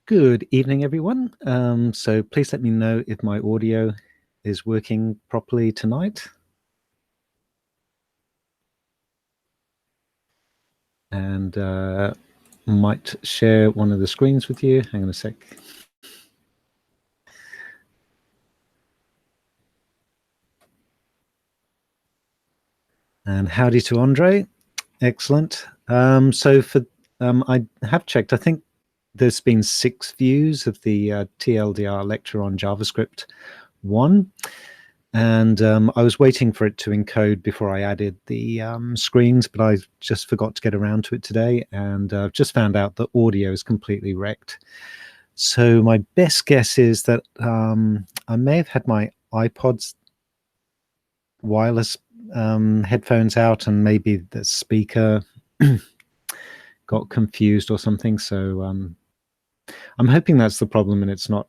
Good evening, everyone. So please let me know if my audio is working properly tonight. And might share one of the screens with you. Hang on a sec. And howdy to Andre. Excellent. I have checked. I think there's been 6 views of the TLDR lecture on JavaScript 1. And I was waiting for it to encode before I added the screens, but I just forgot to get around to it today, and I've just found out the audio is completely wrecked. So my best guess is that I may have had my iPod's wireless headphones out, and maybe the speaker got confused or something. So I'm hoping that's the problem, and it's not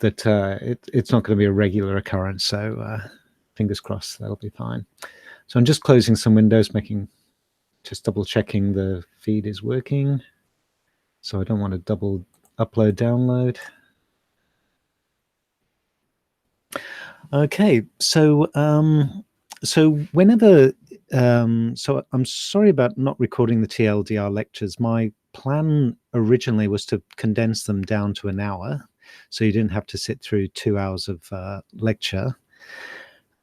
it's not going to be a regular occurrence. So fingers crossed that'll be fine. So I'm just closing some windows, just double checking the feed is working. So I don't want to double upload, download. Okay, so whenever, so I'm sorry about not recording the TLDR lectures. My plan originally was to condense them down to an hour, so you didn't have to sit through 2 hours of lecture,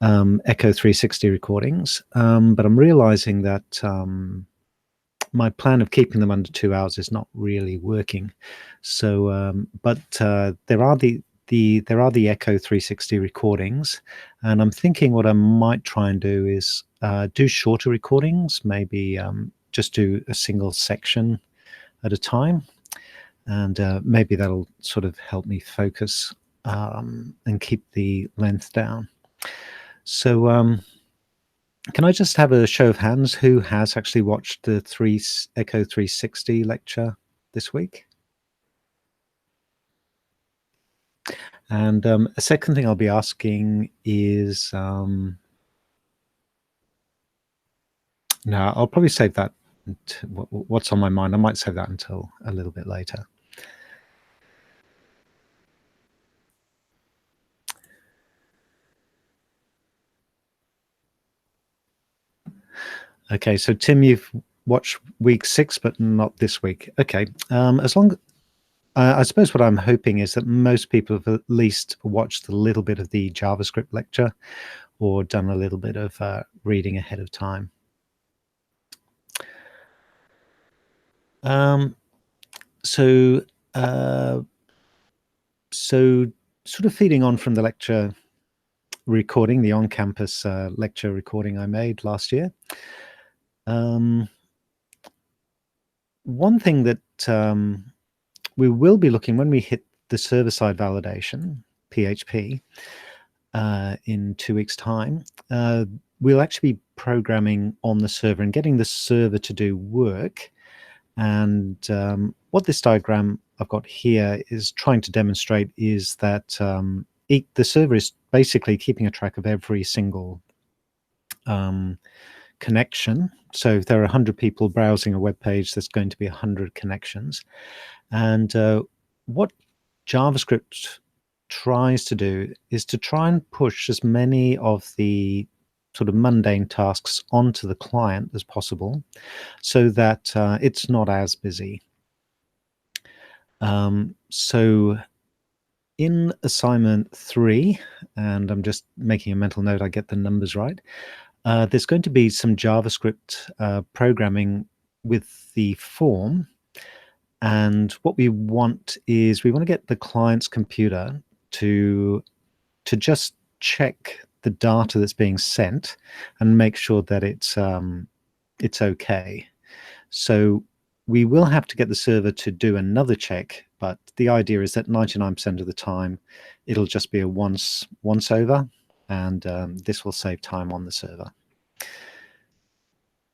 Echo 360 recordings. But I'm realizing that my plan of keeping them under 2 hours is not really working. So, but there are the Echo 360 recordings, and I'm thinking what I might try and do is do shorter recordings, maybe just do a single section at a time, and maybe that'll sort of help me focus and keep the length down. So can I just have a show of hands who has actually watched the Echo 360 lecture this week? And a second thing I'll be asking is, no, I'll probably save that. What's on my mind, I might save that until a little bit later. Okay, so Tim, you've watched week 6, but not this week. Okay, as long I suppose what I'm hoping is that most people have at least watched a little bit of the JavaScript lecture or done a little bit of reading ahead of time. So sort of feeding on from the lecture recording, the on-campus lecture recording I made last year. One thing that we will be looking when we hit the server-side validation, PHP, in 2 weeks' time, we'll actually be programming on the server and getting the server to do work. And what this diagram I've got here is trying to demonstrate is that the server is basically keeping a track of every single connection. So if there are 100 people browsing a web page, there's going to be 100 connections. And what JavaScript tries to do is to try and push as many of the sort of mundane tasks onto the client as possible, so that it's not as busy. So in assignment 3, and I'm just making a mental note I get the numbers right, there's going to be some JavaScript programming with the form. And what we want is we want to get the client's computer to just check the data that's being sent and make sure that it's okay. So we will have to get the server to do another check, but the idea is that 99% of the time it'll just be a once over, and this will save time on the server.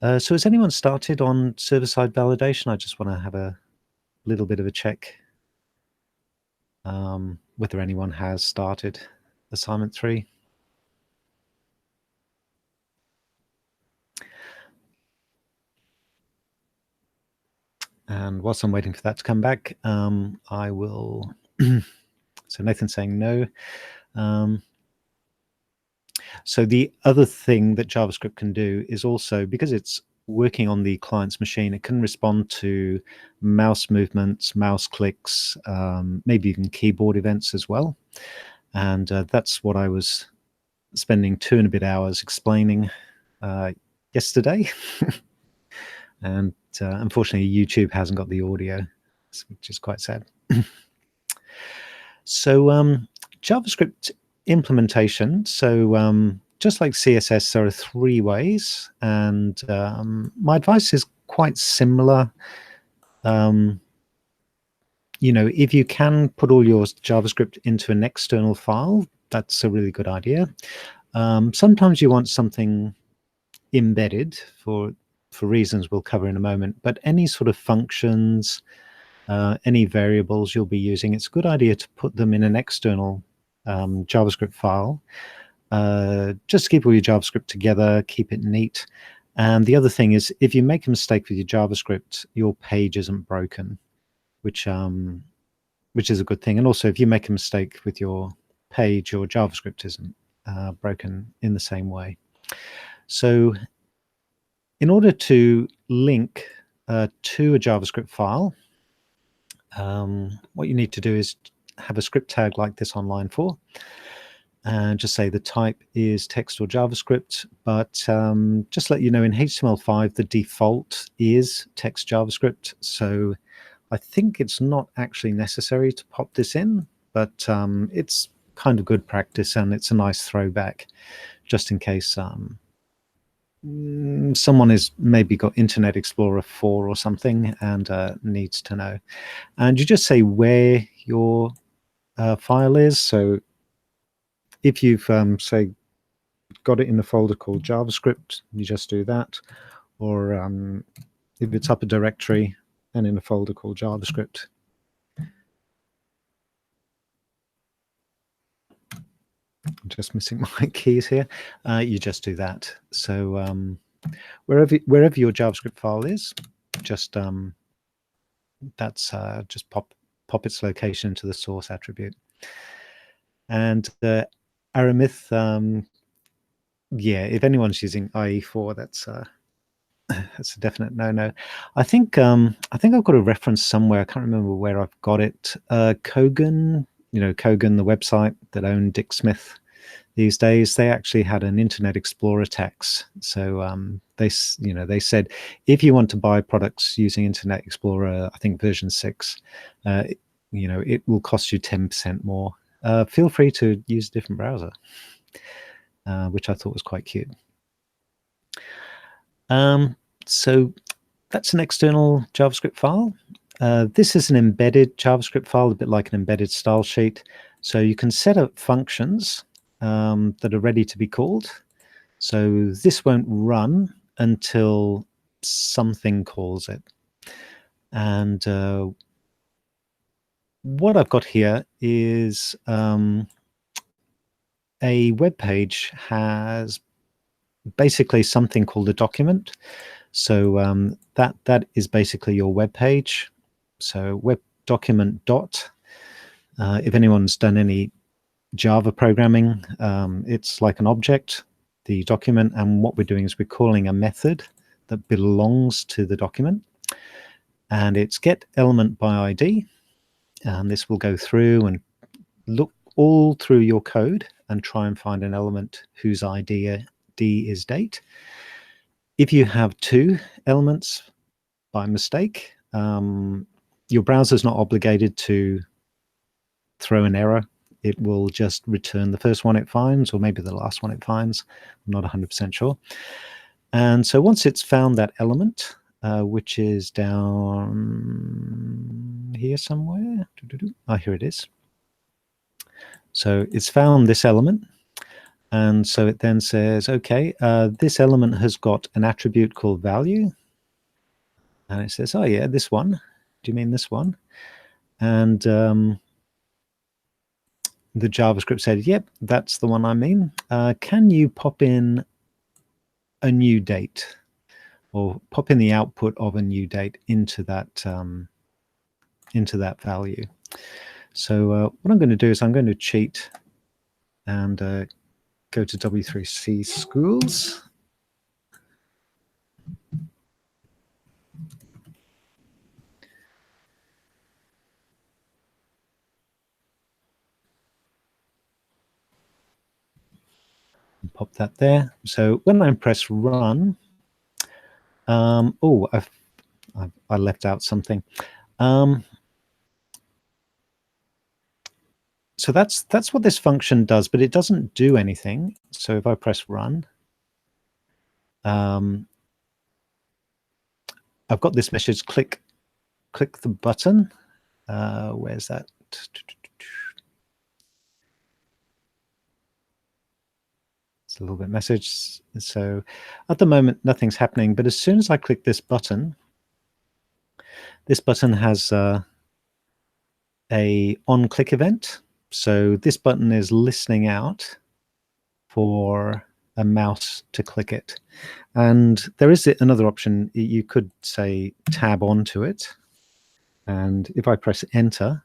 So has anyone started on server-side validation? I just want to have a little bit of a check whether anyone has started assignment 3. And whilst I'm waiting for that to come back, I will. So Nathan's saying no. So the other thing that JavaScript can do is also, because it's working on the client's machine, it can respond to mouse movements, mouse clicks, maybe even keyboard events as well. And that's what I was spending 2 and a bit hours explaining yesterday. And unfortunately, YouTube hasn't got the audio, which is quite sad. So JavaScript implementation. So just like CSS, there are 3 ways, and my advice is quite similar. If you can put all your JavaScript into an external file, that's a really good idea. Sometimes you want something embedded for reasons we'll cover in a moment, but any sort of functions, any variables you'll be using, it's a good idea to put them in an external JavaScript file. Just keep all your JavaScript together, keep it neat. And the other thing is, if you make a mistake with your JavaScript, your page isn't broken, which is a good thing. And also, if you make a mistake with your page, your JavaScript isn't broken in the same way. So in order to link to a JavaScript file, what you need to do is have a script tag like this on line 4, and just say the type is text or JavaScript. But just let you know, in HTML5, the default is text JavaScript. So I think it's not actually necessary to pop this in, but it's kind of good practice, and it's a nice throwback, just in case someone has maybe got Internet Explorer 4 or something and needs to know. And you just say where your file is. So if you've, say, got it in a folder called JavaScript, you just do that. Or if it's up a directory and in a folder called JavaScript. I'm just missing my keys here. You just do that. So wherever your JavaScript file is, just that's just pop its location into the source attribute. And Aramith, yeah, if anyone's using IE4, that's a definite no. I think I've got a reference somewhere. I can't remember where I've got it. Kogan, Kogan, the website that owned Dick Smith these days, they actually had an Internet Explorer tax. So they said, if you want to buy products using Internet Explorer, I think version 6, it will cost you 10% more. Feel free to use a different browser, which I thought was quite cute. So that's an external JavaScript file. This is an embedded JavaScript file, a bit like an embedded style sheet. So you can set up functions that are ready to be called. So this won't run until something calls it. And what I've got here is a web page has basically something called a document. So that is basically your web page. So web document dot. If anyone's done any Java programming, it's like an object, the document, and what we're doing is we're calling a method that belongs to the document, and it's get element by ID, and this will go through and look all through your code and try and find an element whose ID is date. If you have 2 elements by mistake, your browser's not obligated to throw an error. It will just return the first one it finds, or maybe the last one it finds. I'm not 100% sure. And so once it's found that element, which is down here somewhere. Oh, here it is. So it's found this element. And so it then says, okay, this element has got an attribute called value. And it says, oh yeah, this one. Do you mean this one? And the JavaScript said, yep, that's the one I mean. Can you pop in a new date? or pop in the output of a new date into that value. So what I'm going to do is I'm going to cheat and go to W3C schools. Pop that there. So when I press run, oh, I left out something. So that's what this function does, but it doesn't do anything. So if I press run, I've got this message, click the button. Where's that? It's a little bit message. So at the moment, nothing's happening, but as soon as I click this button has a on-click event. So this button is listening out for a mouse to click it. And there is another option. You could say tab onto it. And if I press enter,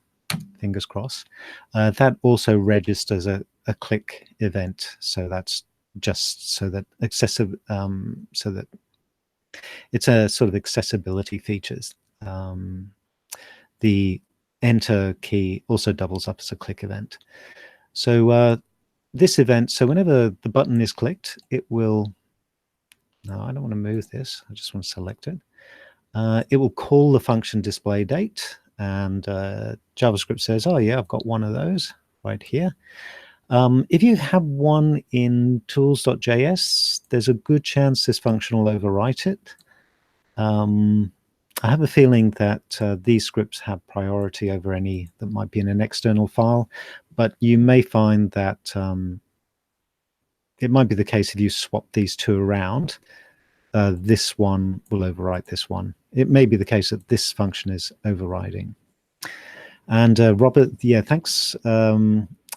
fingers crossed, that also registers a click event. So that's just so that so that it's a sort of accessibility features. The enter key also doubles up as a click event. So this event, so whenever the button is clicked, it will, no, I don't want to move this. I just want to select it. It will call the function display date, and JavaScript says, oh yeah, I've got one of those right here. If you have one in tools.js, there's a good chance this function will overwrite it. I have a feeling that these scripts have priority over any that might be in an external file, but you may find that it might be the case if you swap these two around, this one will overwrite this one. It may be the case that this function is overriding. And Robert, yeah, thanks.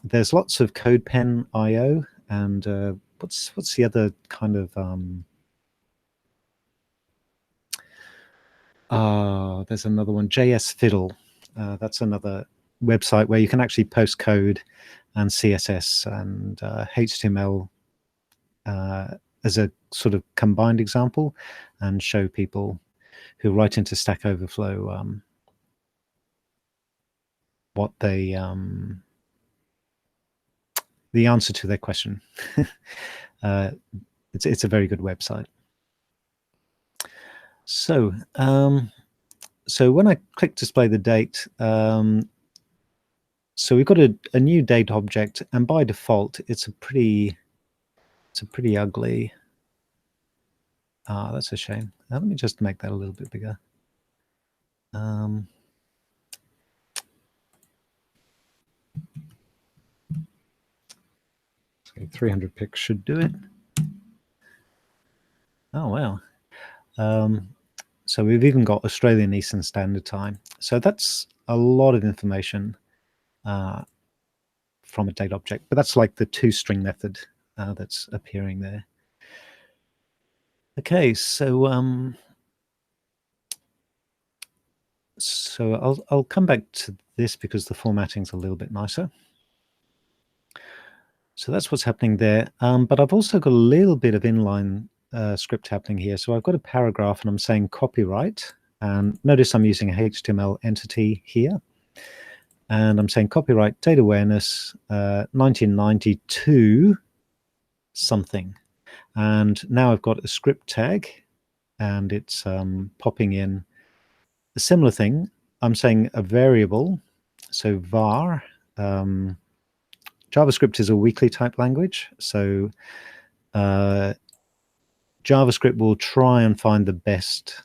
There's lots of CodePen IO, and what's the other kind of there's another one, JS Fiddle. That's another website where you can actually post code and CSS and HTML as a sort of combined example, and show people who write into Stack Overflow what they the answer to their question. It's a very good website. So so when I click display the date, so we've got a new date object, and by default it's a pretty ugly. That's a shame. Let me just make that a little bit bigger. 300 pics should do it. Oh wow. So we've even got Australian Eastern Standard Time. So that's a lot of information from a date object, but that's like the toString method that's appearing there. Okay, so I'll come back to this because the formatting's a little bit nicer. So that's what's happening there. But I've also got a little bit of inline script happening here. So I've got a paragraph and I'm saying copyright. And notice I'm using a HTML entity here. And I'm saying copyright date awareness 1992 something. And now I've got a script tag and it's popping in a similar thing. I'm saying a variable. So var. JavaScript is a weakly type language, so JavaScript will try and find the best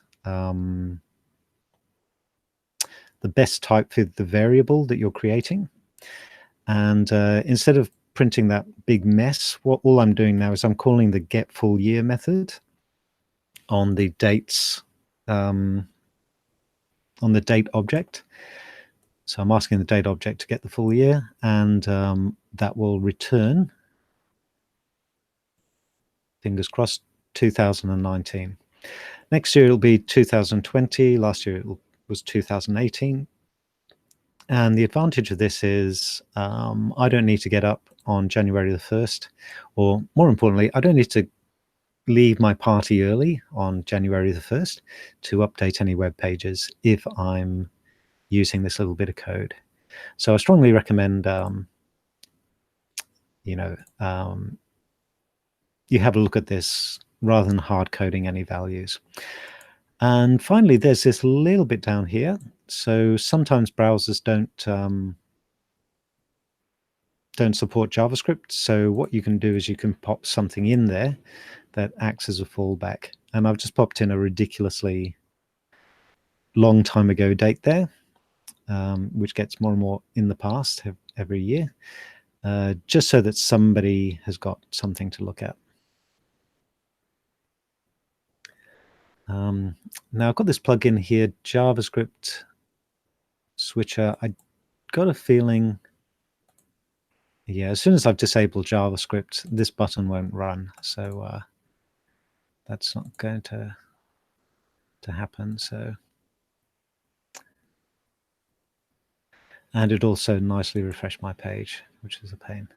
type for the variable that you're creating. And instead of printing that big mess, all I'm doing now is I'm calling the get full year method on the dates on the date object. So I'm asking the date object to get the full year, and that will return, fingers crossed, 2019. Next year it'll be 2020. Last year it was 2018. And the advantage of this is I don't need to get up on January the 1st, or more importantly, I don't need to leave my party early on January the 1st to update any web pages if I'm using this little bit of code. So I strongly recommend, you have a look at this rather than hard coding any values. And finally, there's this little bit down here. So sometimes browsers don't support JavaScript. So what you can do is you can pop something in there that acts as a fallback. And I've just popped in a ridiculously long time ago date there, which gets more and more in the past every year, just so that somebody has got something to look at. Now I've got this plugin here, JavaScript Switcher. I got a feeling, yeah, as soon as I've disabled JavaScript, this button won't run. So that's not going to happen. So, and it also nicely refreshed my page, which is a pain.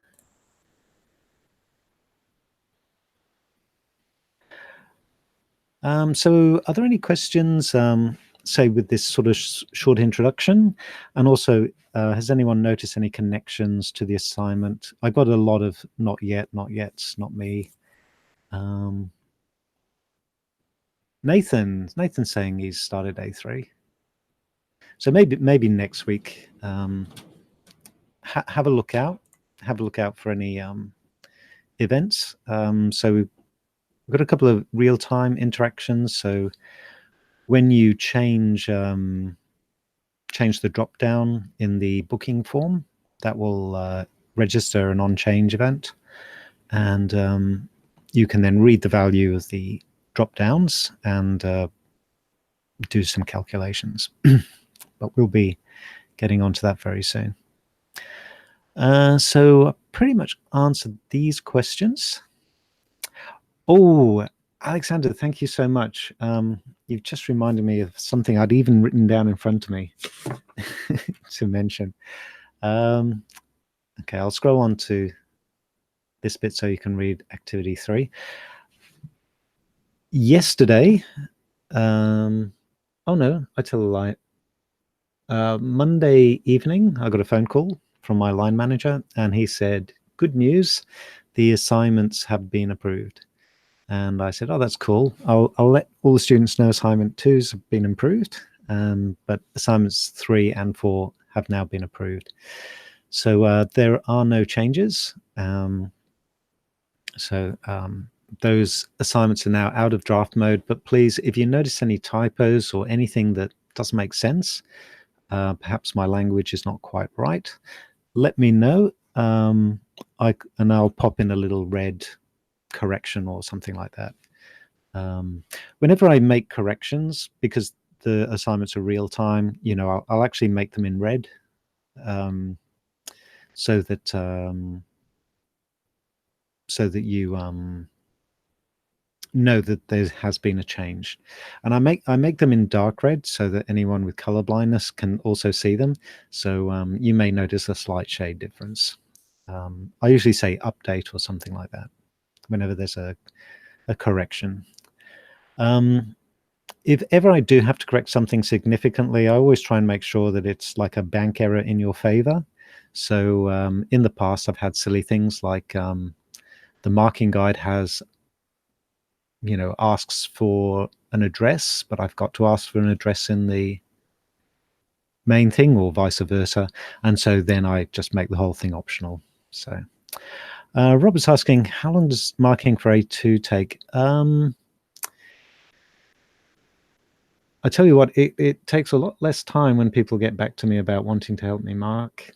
So are there any questions, say, with this sort of short introduction? And also, has anyone noticed any connections to the assignment? I got a lot of not yet, not yet, not me. Nathan's saying he's started A3. So maybe next week, have a look out. Have a look out for any events. So we've got a couple of real-time interactions. So when you change the drop-down in the booking form, that will register an on-change event, and you can then read the value of the drop-downs and do some calculations. But we'll be getting onto that very soon. So I pretty much answered these questions. Oh, Alexander, thank you so much. You've just reminded me of something I'd even written down in front of me to mention. Okay, I'll scroll on to this bit so you can read activity 3. Yesterday, oh no, I tell a lie. Monday evening, I got a phone call from my line manager, and he said, "Good news, the assignments have been approved." And I said, "Oh, that's cool. I'll let all the students know assignment 2's have been approved, but assignments 3 and 4 have now been approved." So there are no changes. Those assignments are now out of draft mode. But please, if you notice any typos or anything that doesn't make sense, perhaps my language is not quite right, let me know. And I'll pop in a little red correction or something like that. Whenever I make corrections, because the assignments are real time, I'll actually make them in red, so that you know that there has been a change. And I make them in dark red so that anyone with color blindness can also see them. So you may notice a slight shade difference. I usually say update or something like that whenever there's a correction. If ever I do have to correct something significantly, I always try and make sure that it's like a bank error in your favor. So in the past, I've had silly things like the marking guide has, asks for an address, but I've got to ask for an address in the main thing, or vice versa. And so then I just make the whole thing optional. So Robert's asking, how long does marking for A2 take? I tell you what, it takes a lot less time when people get back to me about wanting to help me mark.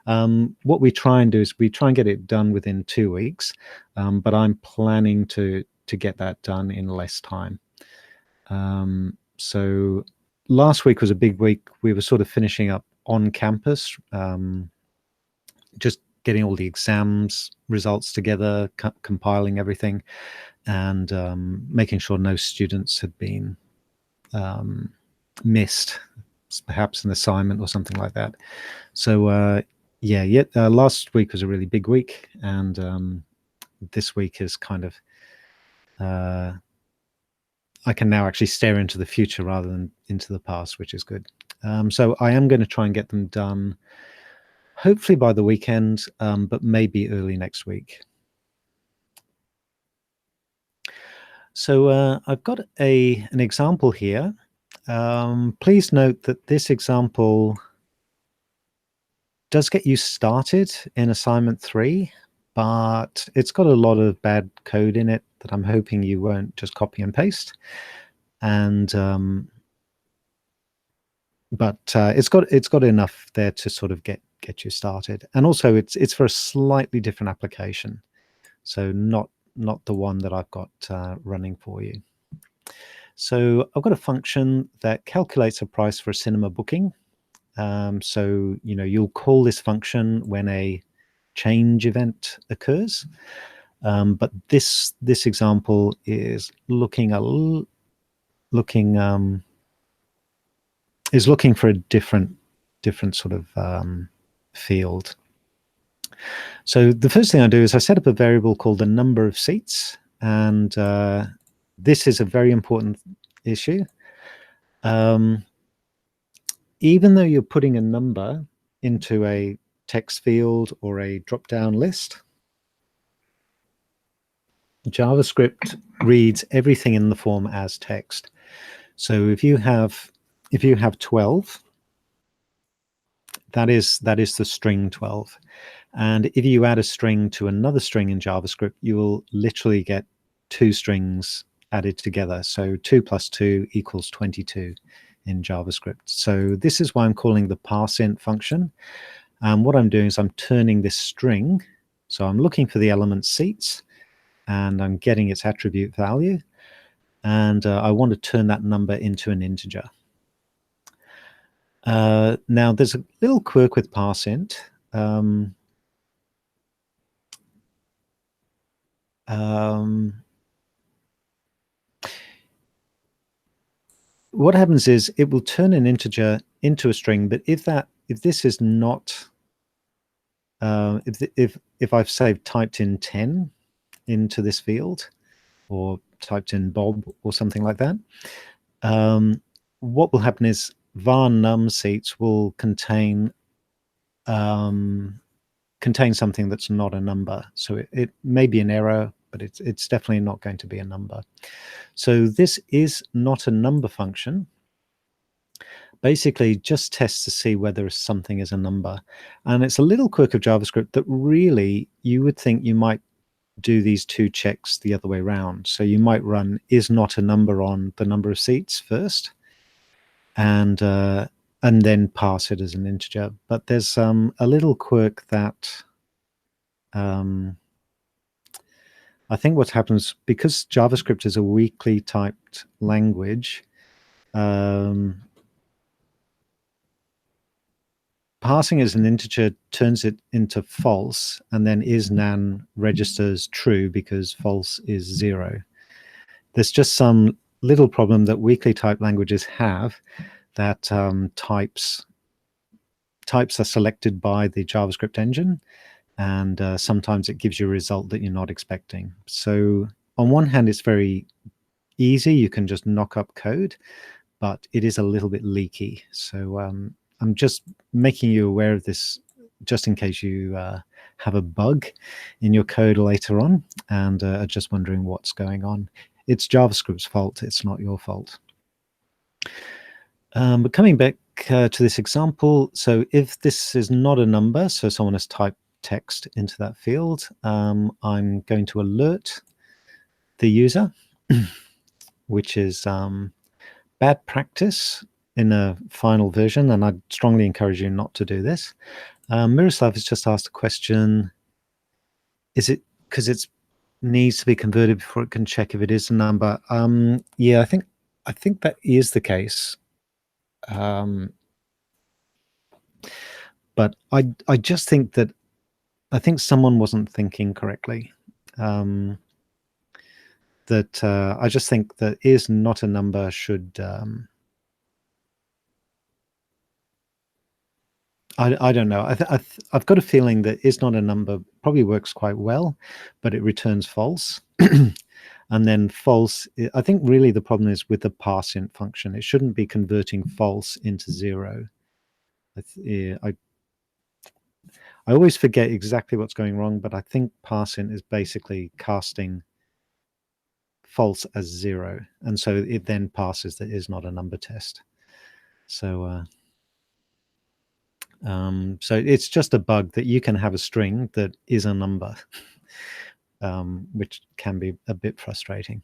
What we try and do is we try and get it done within 2 weeks, but I'm planning to get that done in less time. So last week was a big week. We were sort of finishing up on campus, just getting all the exams results together, compiling everything. and making sure no students had been missed, perhaps an assignment or something like that. So last week was a really big week, and this week is kind of I can now actually stare into the future rather than into the past, which is good. So I am going to try and get them done, hopefully by the weekend, but maybe early next week. So I've got an example here. Please note that this example does get you started in assignment 3, but it's got a lot of bad code in it that I'm hoping you won't just copy and paste. And but it's got enough there to sort of get you started. And also it's for a slightly different application, so not the one that I've got running for you. So I've got a function that calculates a price for a cinema booking. So you'll call this function when a change event occurs, but this example is looking for a different sort of field. So the first thing I do is I set up a variable called the number of seats, and this is a very important issue. Even though you're putting a number into a text field or a drop-down list, JavaScript reads everything in the form as text. So if you have 12, that is the string 12. And if you add a string to another string in JavaScript, you will literally get 2 strings added together. So 2 plus 2 equals 22 in JavaScript. So this is why I'm calling the parseInt function. And what I'm doing is I'm turning this string. So I'm looking for the element seats, and I'm getting its attribute value. And I want to turn that number into an integer. Now, there's a little quirk with parseInt. What happens is it will turn an integer into a string, but if this is not if I've saved typed in 10 into this field, or typed in Bob or something like that, what will happen is var num seats will contain something that's not a number. So it may be an error, but it's definitely not going to be a number. So this is not a number function. Basically just tests to see whether something is a number. And it's a little quirk of JavaScript that really you would think you might do these 2 checks the other way around. So you might run is not a number on the number of seats first, and then parse it as an integer. But there's a little quirk that I think what happens, because JavaScript is a weakly typed language, passing as an integer turns it into false, and then isNaN registers true because false is 0. There's just some little problem that weakly typed languages have, that types are selected by the JavaScript engine, and sometimes it gives you a result that you're not expecting. So on one hand, it's very easy. You can just knock up code, but it is a little bit leaky. So I'm just making you aware of this just in case you have a bug in your code later on and are just wondering what's going on. It's JavaScript's fault. It's not your fault. But coming back to this example, so if this is not a number, so someone has typed text into that field, I'm going to alert the user, which is bad practice in a final version, and I'd strongly encourage you not to do this. Miroslav has just asked a question: is it because it needs to be converted before it can check if it is a number? Yeah, I think that is the case. But I just think that I think someone wasn't thinking correctly. that I just think that is not a number should. I don't know. I've got a feeling that is not a number probably works quite well, but it returns false. And then false, I think really the problem is with the parseInt function. It shouldn't be converting false into 0. I always forget exactly what's going wrong, but I think parseInt is basically casting false as 0. And so it then passes that is not a number test. So so it's just a bug that you can have a string that is a number, which can be a bit frustrating.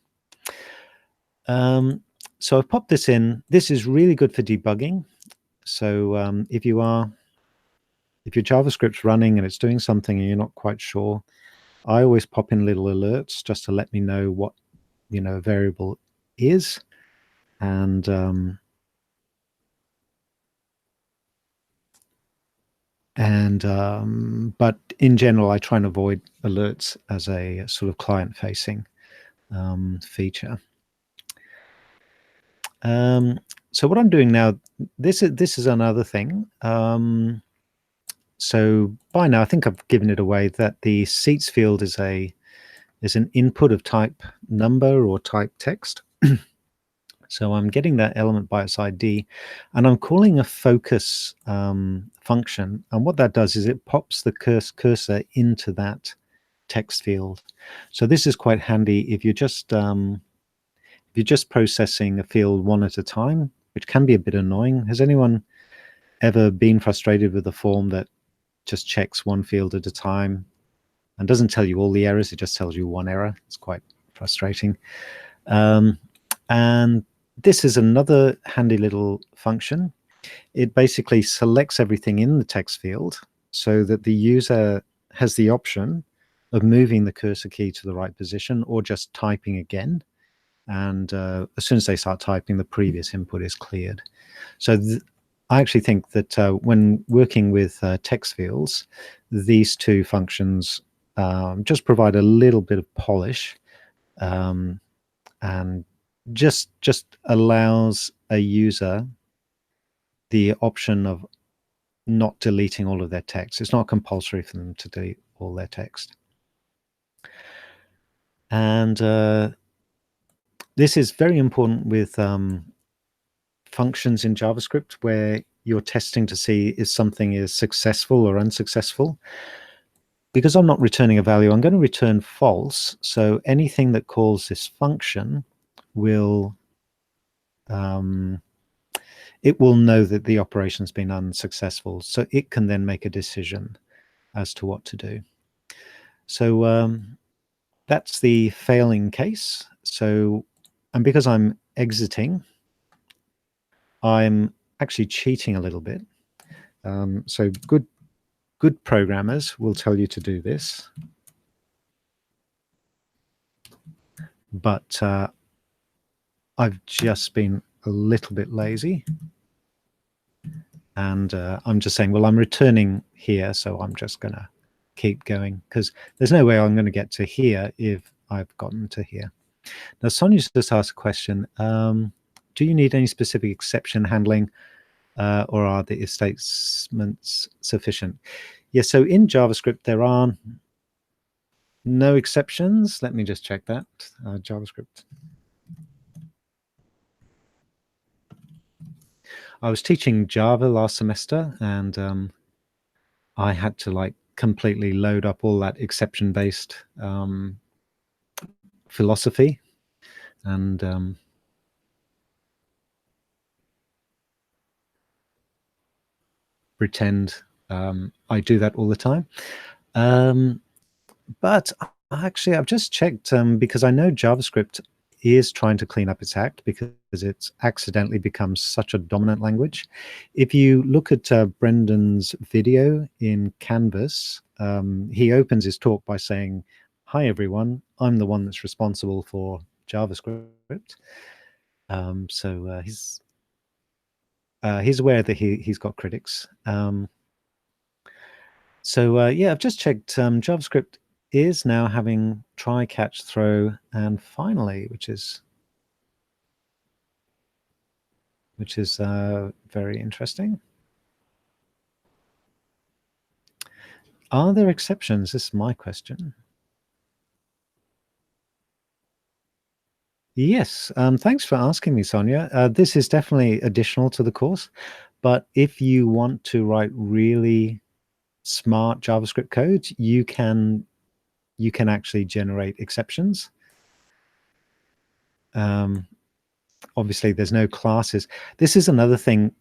So I've popped this in. This is really good for debugging. So if your JavaScript's running and it's doing something and you're not quite sure, I always pop in little alerts just to let me know what a variable is. And but in general, I try and avoid alerts as a sort of client-facing feature. So what I'm doing now, this is another thing. So by now, I think I've given it away that the seats field is an input of type number or type text. So I'm getting that element by its ID, and I'm calling a focus function. And what that does is it pops the cursor into that text field. So this is quite handy if you're just processing a field one at a time, which can be a bit annoying. Has anyone ever been frustrated with a form that just checks one field at a time and doesn't tell you all the errors? It just tells you one error. It's quite frustrating. And this is another handy little function. It basically selects everything in the text field so that the user has the option of moving the cursor key to the right position or just typing again. And as soon as they start typing, the previous input is cleared. So I actually think that when working with text fields, these two functions just provide a little bit of polish and just allows a user the option of not deleting all of their text. It's not compulsory for them to delete all their text. And this is very important with functions in JavaScript where you're testing to see if something is successful or unsuccessful. Because I'm not returning a value, I'm going to return false. So anything that calls this function will it will know that the operation's been unsuccessful, so it can then make a decision as to what to do. So that's the failing case. So, and because I'm exiting, I'm actually cheating a little bit. So good programmers will tell you to do this, but I've just been a little bit lazy. And I'm just saying, well, I'm returning here, so I'm just going to keep going because there's no way I'm going to get to here if I've gotten to here. Now, Sonia's just asked a question. Do you need any specific exception handling or are the if statements sufficient? Yeah, so in JavaScript, there are no exceptions. Let me just check that. JavaScript. I was teaching Java last semester, and I had to completely load up all that exception-based philosophy, and pretend I do that all the time. But actually, I've just checked because I know JavaScript is trying to clean up its act because it's accidentally become such a dominant language. If you look at Brendan's video in Canvas, he opens his talk by saying, "Hi, everyone. I'm the one that's responsible for JavaScript." So he's aware that he's got critics. So yeah, I've just checked JavaScript is now having try, catch, throw, and finally, which is very interesting. Are there exceptions? This is my question. Yes, thanks for asking me, Sonia. This is definitely additional to the course, but if you want to write really smart JavaScript code, you can actually generate exceptions. Obviously, there's no classes. This is another thing.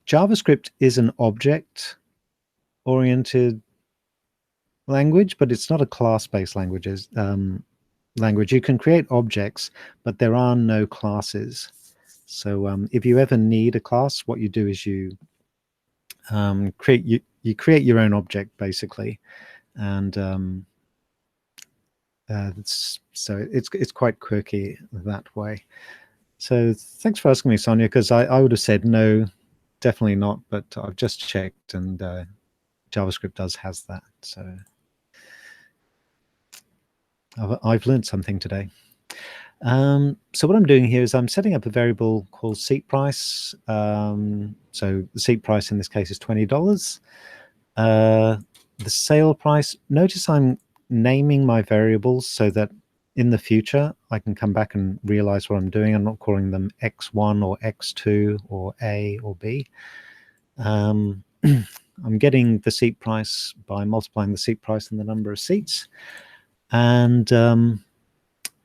JavaScript is an object-oriented language, but it's not a class-based language. You can create objects, but there are no classes. So if you ever need a class, what you do is you create your own object basically, and it's quite quirky that way. So thanks for asking me, Sonia, because I would have said no, definitely not, but I've just checked, and JavaScript has that. So I've learned something today. So what I'm doing here is I'm setting up a variable called seat price. So the seat price in this case is $20. The sale price, notice I'm naming my variables so that in the future I can come back and realize what I'm doing. I'm not calling them X1 or X2 or A or B. I'm getting the seat price by multiplying the seat price and the number of seats. And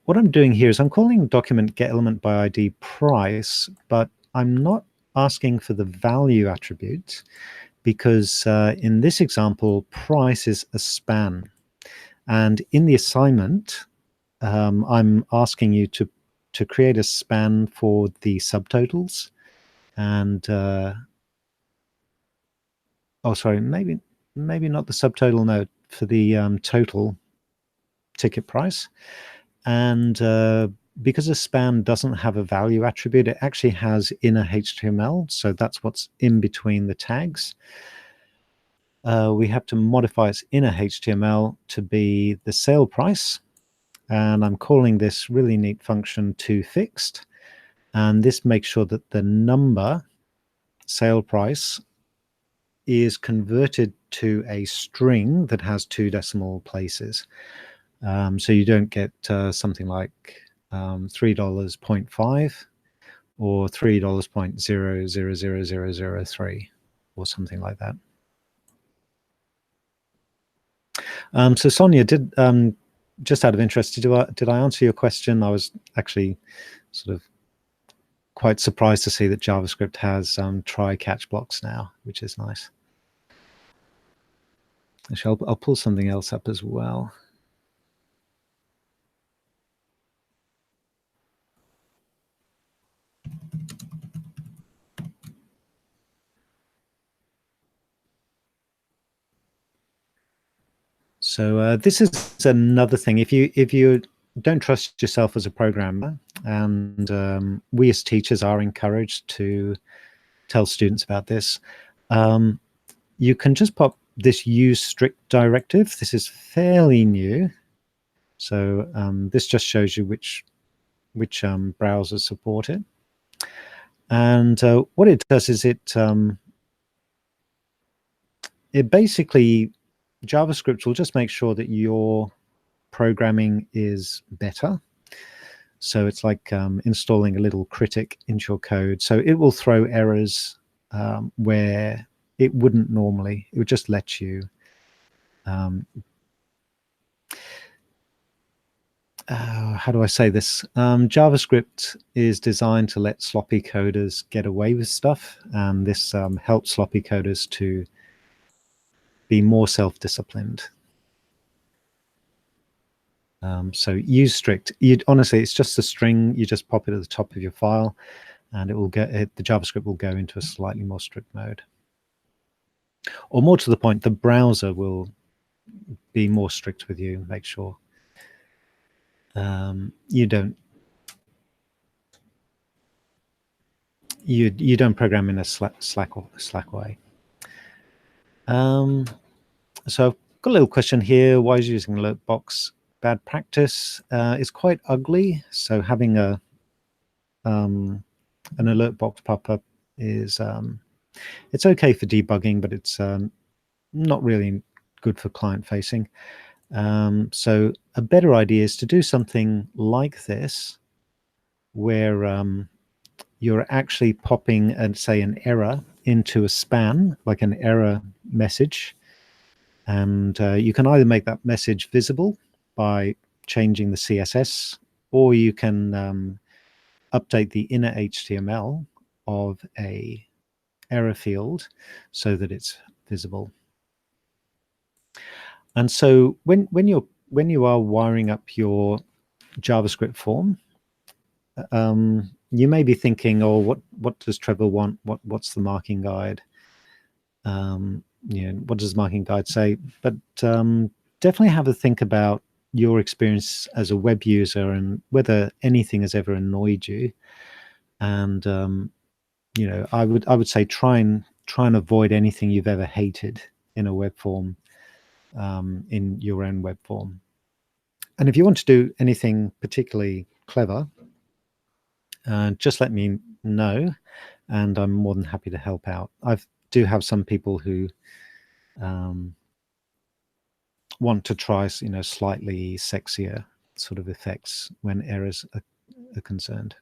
what I'm doing here is I'm calling document getElementById price, but I'm not asking for the value attribute, because in this example, price is a span. And in the assignment, I'm asking you to create a span for the subtotals. And oh, sorry, maybe not the subtotal, no, for the total ticket price. And because a span doesn't have a value attribute, it actually has inner HTML. So that's what's in between the tags. We have to modify its inner HTML to be the sale price. And I'm calling this really neat function toFixed. And this makes sure that the number sale price is converted to a string that has 2 decimal places. So you don't get something like $3.5 or $3.000003 or something like that. So Sonia, just out of interest, did I answer your question? I was actually sort of quite surprised to see that JavaScript has try catch blocks now, which is nice. Actually, I'll pull something else up as well. So this is another thing. If you don't trust yourself as a programmer, and we as teachers are encouraged to tell students about this, you can just pop this use strict directive. This is fairly new. So this just shows you which browsers support it. And what it does is it basically, JavaScript will just make sure that your programming is better. So it's like installing a little critic into your code. So it will throw errors where it wouldn't normally. It would just let you how do I say this? JavaScript is designed to let sloppy coders get away with stuff, and this helps sloppy coders to be more self-disciplined. So use strict. Honestly, it's just a string. You just pop it at the top of your file, and it will the JavaScript will go into a slightly more strict mode. Or more to the point, the browser will be more strict with you. Make sure you don't program in a slack way. So Got a little question here. Why is using alert box bad practice? It's quite ugly. So having an alert box pop up is it's okay for debugging, but it's not really good for client facing. So a better idea is to do something like this, where you're actually popping and say an error into a span, like an error message. And you can either make that message visible by changing the CSS, or you can update the inner HTML of a error field so that it's visible. And so when you are wiring up your JavaScript form, you may be thinking, "Oh, what does Trevor want? What's the marking guide? What does the marking guide say?" But definitely have a think about your experience as a web user and whether anything has ever annoyed you. And I would say try and avoid anything you've ever hated in a web form, in your own web form. And if you want to do anything particularly clever, just let me know, and I'm more than happy to help out. I do have some people who want to try, slightly sexier sort of effects when errors are concerned.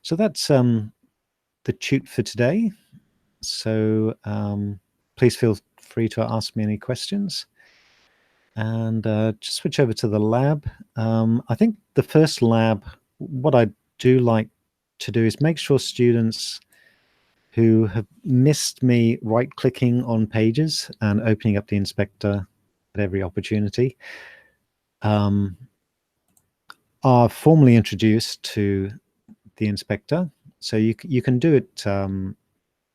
So that's the tute for today. So please feel free to ask me any questions. And just switch over to the lab. I think the first lab, what I do like to do is make sure students who have missed me right-clicking on pages and opening up the inspector at every opportunity are formally introduced to the inspector. So you can do it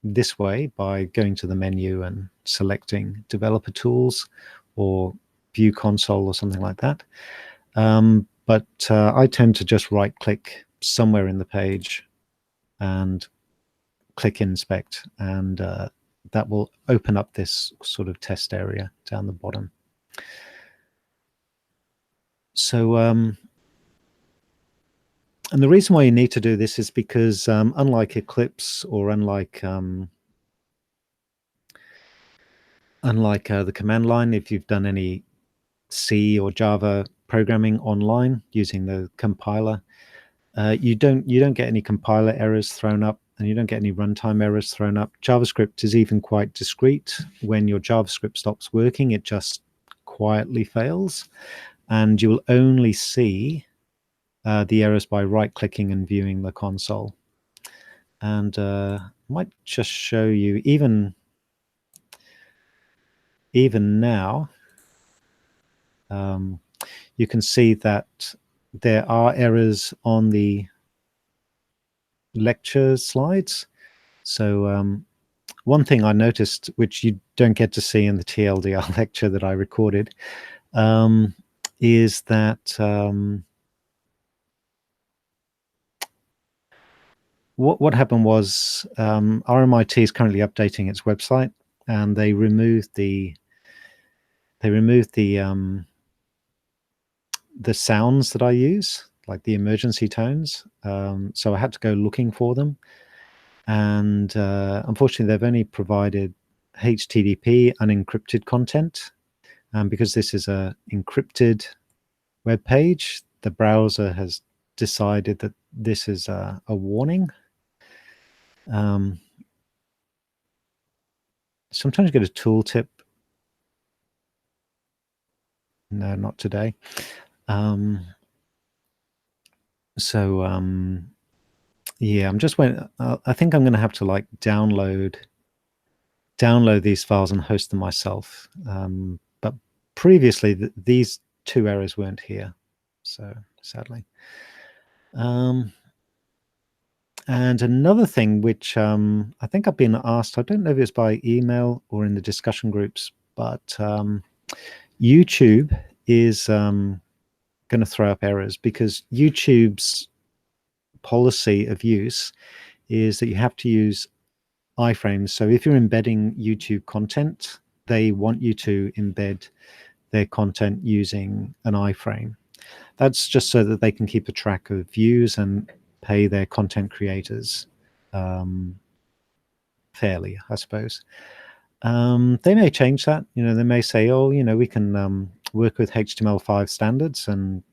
this way by going to the menu and selecting Developer Tools or View Console or something like that. But I tend to just right-click somewhere in the page and click Inspect, and that will open up this sort of test area down the bottom. So, and the reason why you need to do this is because unlike Eclipse or unlike the command line, if you've done any C or Java programming online using the compiler, you don't get any compiler errors thrown up, and you don't get any runtime errors thrown up. JavaScript is even quite discreet. When your JavaScript stops working, it just quietly fails, and you will only see the errors by right-clicking and viewing the console. And I might just show you, even now, you can see that there are errors on the lecture slides. So one thing I noticed, which you don't get to see in the TLDR lecture that I recorded, is that what happened was RMIT is currently updating its website, and they removed the sounds that I use, like the emergency tones. So I had to go looking for them, and unfortunately, they've only provided HTTP unencrypted content. Because this is a encrypted web page, the browser has decided that this is a warning. Sometimes you get a tooltip. No, not today. Yeah, I'm just waiting. I think I'm going to have to like download these files and host them myself. But previously, these two errors weren't here, so sadly. And another thing which I think I've been asked, I don't know if it's by email or in the discussion groups, but YouTube is going to throw up errors because YouTube's policy of use is that you have to use iframes. So if you're embedding YouTube content, they want you to embed their content using an iframe. That's just so that they can keep a track of views and pay their content creators fairly, I suppose. They may change that. They may say, oh, we can work with HTML5 standards and,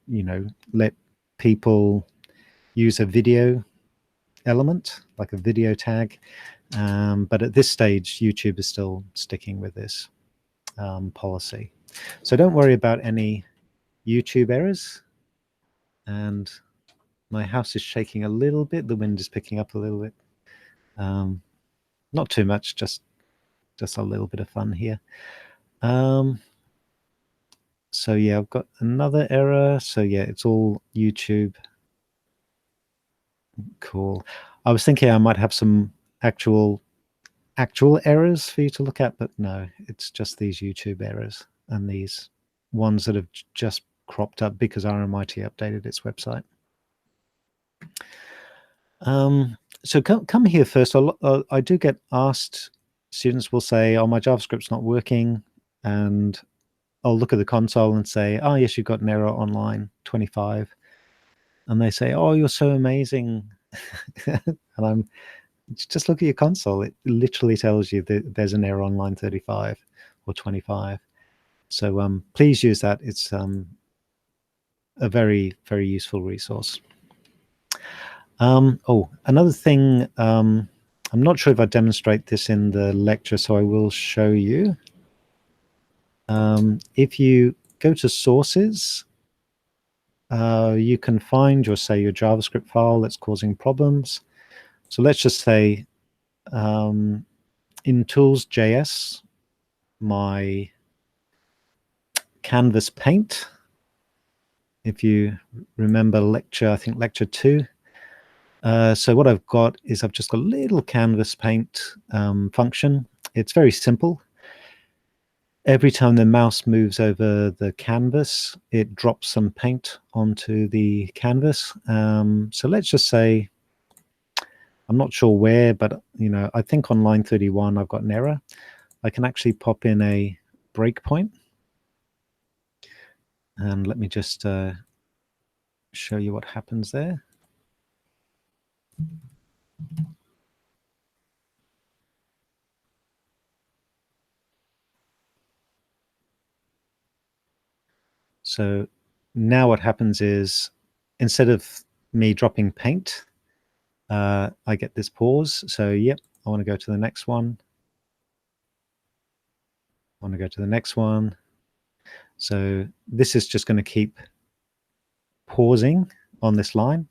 let people use a video element, like a video tag. But at this stage, YouTube is still sticking with this policy. So don't worry about any YouTube errors. And my house is shaking a little bit. The wind is picking up a little bit. Not too much, just a little bit of fun here. So yeah, I've got another error. So yeah, it's all YouTube. Cool. I was thinking I might have some actual errors for you to look at, but no, it's just these YouTube errors and these ones that have just cropped up because RMIT updated its website. So come here first. I do get asked, students will say, oh, my JavaScript's not working, and I'll look at the console and say, oh, yes, you've got an error on line 25. And they say, oh, you're so amazing. And I'm, just look at your console. It literally tells you that there's an error on line 35 or 25. So please use that. It's a very, very useful resource. Oh, another thing, I'm not sure if I demonstrate this in the lecture, so I will show you. If you go to sources, you can find your JavaScript file that's causing problems. So let's just say in tools.js, my canvas paint, if you remember lecture, I think lecture 2. So what I've got is I've just got a little canvas paint function. It's very simple. Every time the mouse moves over the canvas, it drops some paint onto the canvas. So let's just say, I'm not sure where, but I think on line 31 I've got an error. I can actually pop in a breakpoint. And let me just show you what happens there. So now what happens is, instead of me dropping paint, I get this pause. So yep, I want to go to the next one. I want to go to the next one. So this is just going to keep pausing on this line.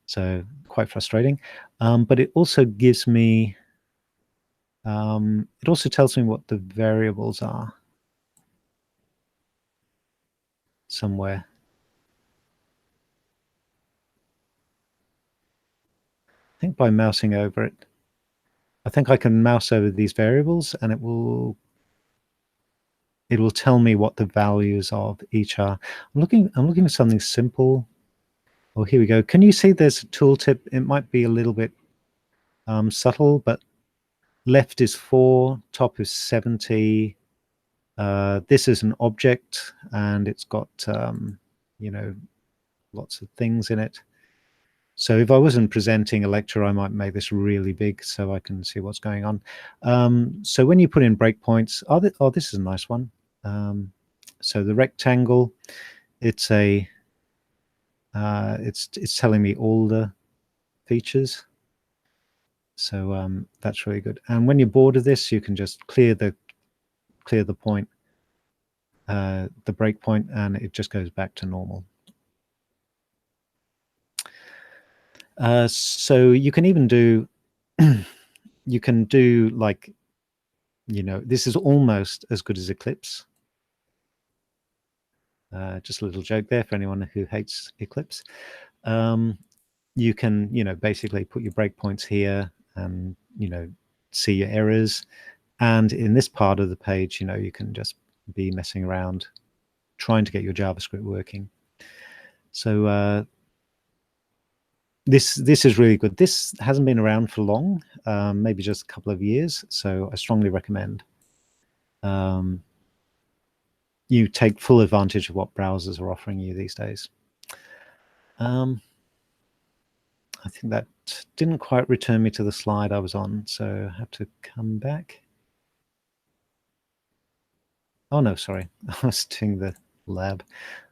So quite frustrating. But it also gives me, it also tells me what the variables are somewhere. I think by mousing over it, I think I can mouse over these variables and it will tell me what the values of each are. I'm looking at something simple. Oh, here we go. Can you see there's a tooltip? It might be a little bit subtle, but left is 4, top is 70. This is an object and it's got, lots of things in it. So if I wasn't presenting a lecture, I might make this really big so I can see what's going on. So when you put in breakpoints, oh, this is a nice one. So the rectangle, it's a, it's telling me all the features. So that's really good. And when you're bored of this, you can just clear the point, the breakpoint, and it just goes back to normal. So you can even do, you can do like, this is almost as good as Eclipse. Just a little joke there for anyone who hates Eclipse. You can, basically put your breakpoints here and, see your errors. And in this part of the page, you can just be messing around, trying to get your JavaScript working. So this is really good. This hasn't been around for long, maybe just a couple of years, so I strongly recommend you take full advantage of what browsers are offering you these days. I think that didn't quite return me to the slide I was on, so I have to come back. Oh no, sorry, I was doing the lab,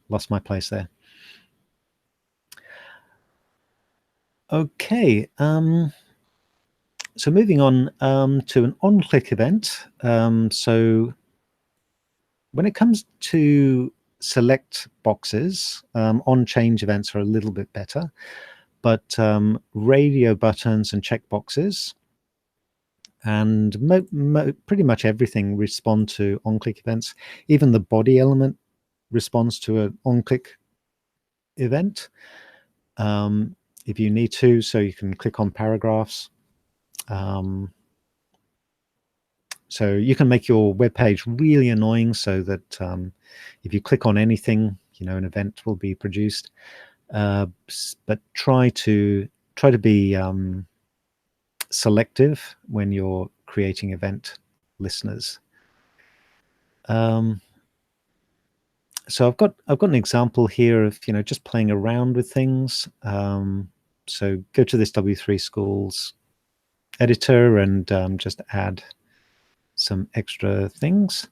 lost my place there. Okay, so moving on to an on-click event. So when it comes to select boxes, on-change events are a little bit better, but radio buttons and checkboxes and pretty much everything respond to on-click events. Even the body element responds to an on-click event if you need to, so you can click on paragraphs. So you can make your web page really annoying so that if you click on anything, an event will be produced. But try to be selective when you're creating event listeners. So I've got an example here of just playing around with things. So go to this W3 Schools editor and just add some extra things.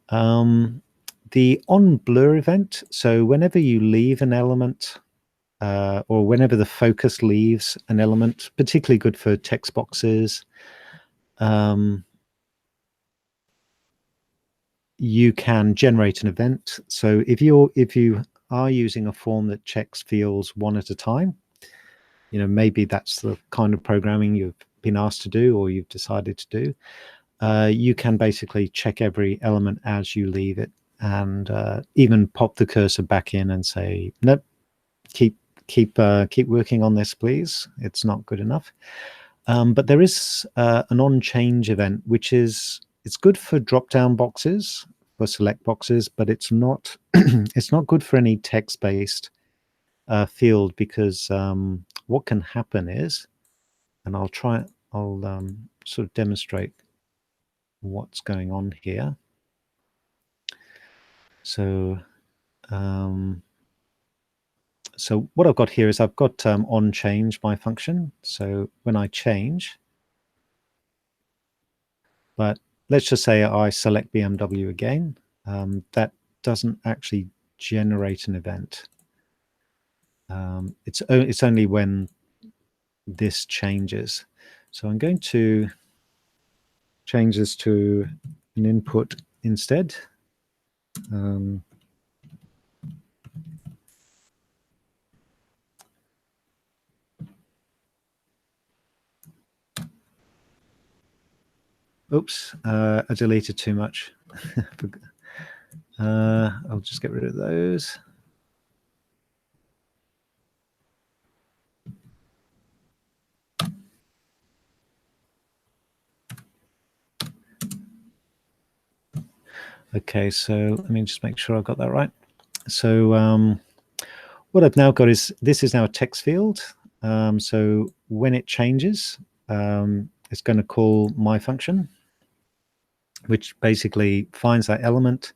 The on blur event. So whenever you leave an element, or whenever the focus leaves an element, particularly good for text boxes, you can generate an event. So if you are using a form that checks fields one at a time, maybe that's the kind of programming you've been asked to do or you've decided to do. You can basically check every element as you leave it, and even pop the cursor back in and say, nope, keep working on this, please. It's not good enough. But there is an on-change event, which is it's good for drop-down boxes, for select boxes, but it's not it's not good for any text-based field, because what can happen is, and I'll sort of demonstrate what's going on here. So so what I've got here is I've got on change my function. So when I change, but let's just say I select BMW again, that doesn't actually generate an event. It's only when this changes. So I'm going to change this to an input instead. Oops, I deleted too much. I'll just get rid of those. Okay, so let me just make sure I've got that right. So what I've now got is, this is now a text field. So when it changes, it's going to call my function, which basically finds that element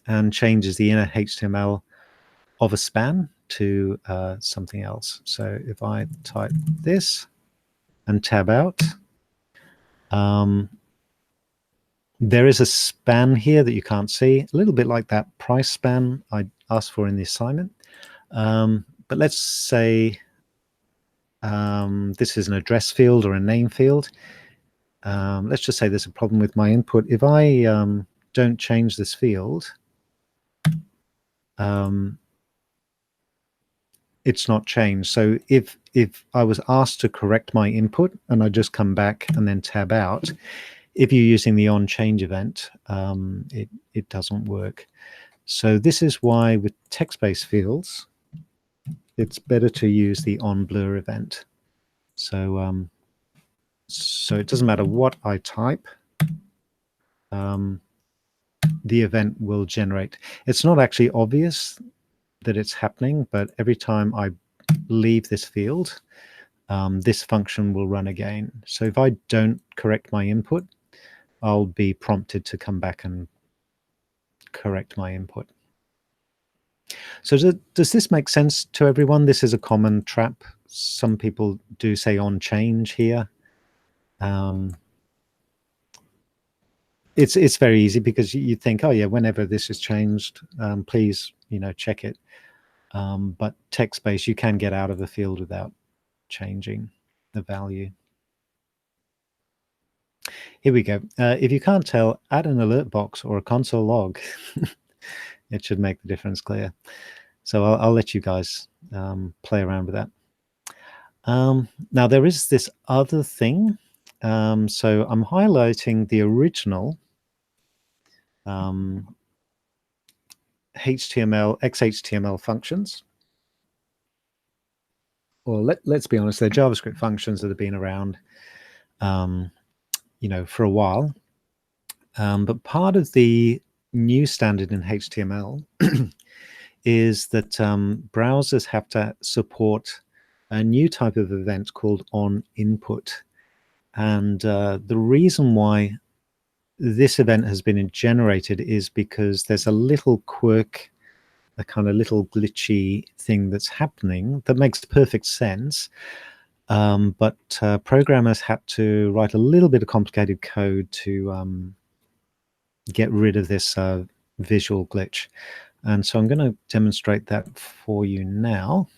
and changes the inner HTML of a span to something else. So if I type this and tab out, there is a span here that you can't see, a little bit like that price span I asked for in the assignment. But let's say this is an address field or a name field. Let's just say there's a problem with my input. If I don't change this field, it's not changed. So if I was asked to correct my input and I just come back and then tab out, if you're using the on change event, it doesn't work. So this is why with text-based fields, it's better to use the on blur event. So so it doesn't matter what I type, the event will generate. It's not actually obvious that it's happening, but every time I leave this field, this function will run again. So if I don't correct my input, I'll be prompted to come back and correct my input. So does this make sense to everyone? This is a common trap. Some people do say on change here. It's very easy because you think, oh yeah, whenever this is changed, please check it. But text-based, you can get out of the field without changing the value. Here we go. If you can't tell, add an alert box or a console log. It should make the difference clear. So I'll let you guys play around with that. Now there is this other thing. So I'm highlighting the original HTML, XHTML functions. Or let's be honest, they're JavaScript functions that have been around, for a while. But part of the new standard in HTML is that browsers have to support a new type of event called onInput. And the reason why this event has been generated is because there's a little quirk, a kind of little glitchy thing that's happening that makes perfect sense. But programmers had to write a little bit of complicated code to get rid of this visual glitch. And so I'm going to demonstrate that for you now.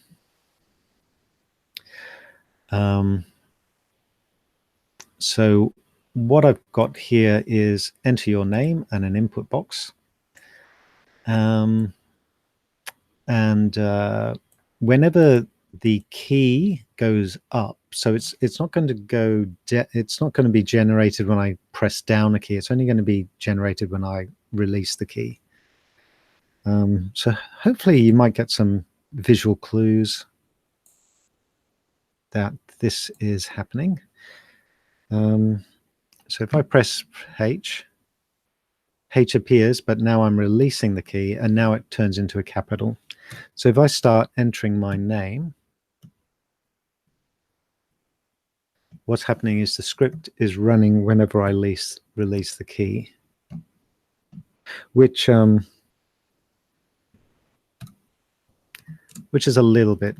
So what I've got here is enter your name and an input box. And whenever the key goes up, so it's not going to go, it's not going to be generated when I press down a key. It's only going to be generated when I release the key. So hopefully you might get some visual clues that this is happening. So if I press H appears, but now I'm releasing the key and now it turns into a capital. So if I start entering my name, what's happening is the script is running whenever I release the key, which is a little bit,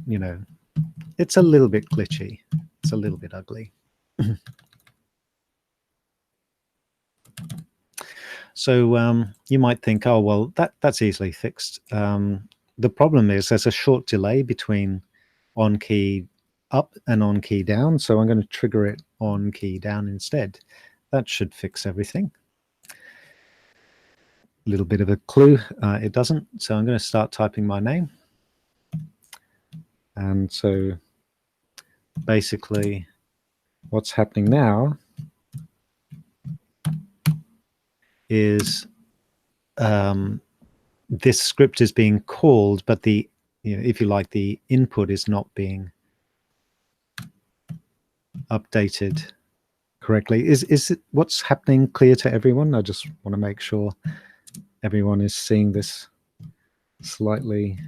it's a little bit glitchy. It's a little bit ugly. So you might think, oh, well, that's easily fixed. The problem is there's a short delay between on key up and on key down. So I'm going to trigger it on key down instead. That should fix everything. A little bit of a clue. It doesn't. So I'm going to start typing my name. And so basically what's happening now is this script is being called, but the, if you like, the input is not being updated correctly. Is it what's happening clear to everyone? I just want to make sure everyone is seeing this slightly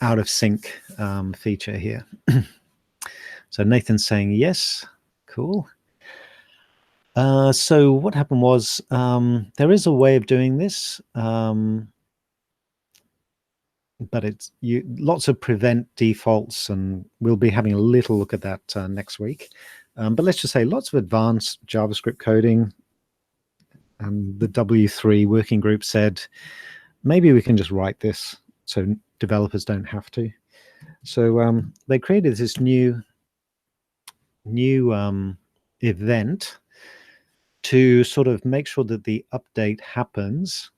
out of sync feature here. So Nathan's saying yes. Cool. So what happened was there is a way of doing this, but it's lots of prevent defaults, and we'll be having a little look at that next week. But let's just say lots of advanced JavaScript coding. And the W3 working group said, maybe we can just write this so developers don't have to. So they created this new event to sort of make sure that the update happens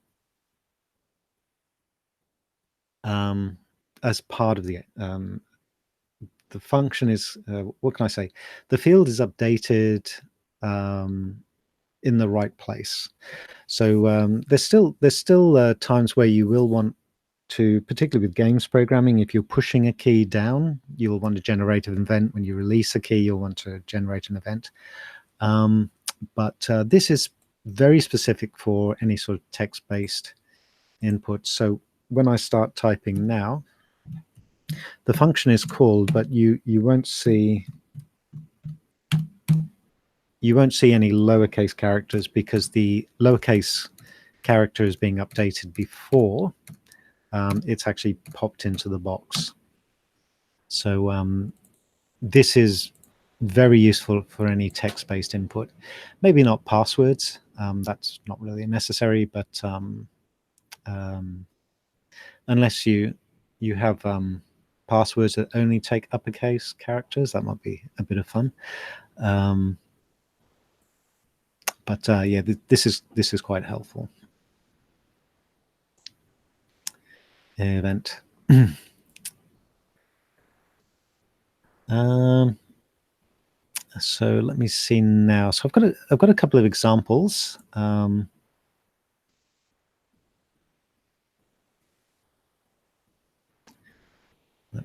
as part of the function is, what can I say? The field is updated in the right place. So there's still times where you will want to, particularly with games programming, if you're pushing a key down, you'll want to generate an event. When you release a key, you'll want to generate an event. But this is very specific for any sort of text-based input. So when I start typing now, the function is called, but you won't see any lowercase characters because the lowercase character is being updated before it's actually popped into the box. So this is very useful for any text-based input. Maybe not passwords. That's not really necessary, but unless you have passwords that only take uppercase characters, that might be a bit of fun. But yeah, this is quite helpful. Event. So let me see now. So I've got a couple of examples. Let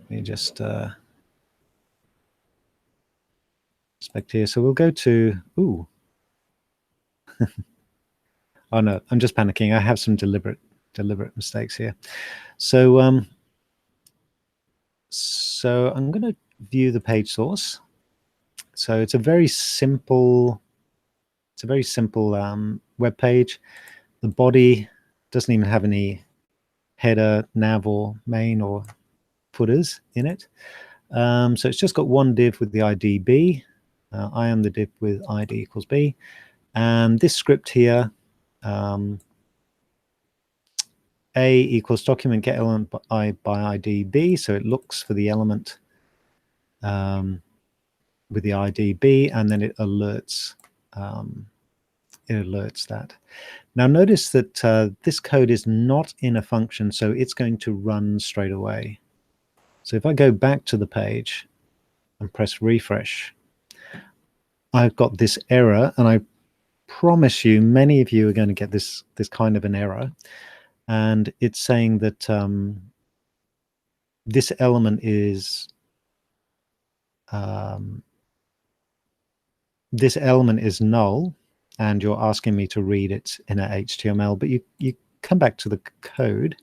me just inspect here. So we'll go to ooh. Oh no, I'm just panicking. I have some deliberate mistakes here. So so I'm going to view the page source. So it's a very simple web page. The body doesn't even have any header, nav, or main or footers in it. So it's just got one div with the ID B. I am the div with ID equals B. And this script here, A equals document get element by ID B. So it looks for the element with the ID B, and then it alerts that. Now notice that this code is not in a function, so it's going to run straight away. So if I go back to the page and press refresh, I've got this error, and I promise you many of you are going to get this kind of an error, and it's saying that this element is null, and you're asking me to read it in a HTML. But you come back to the code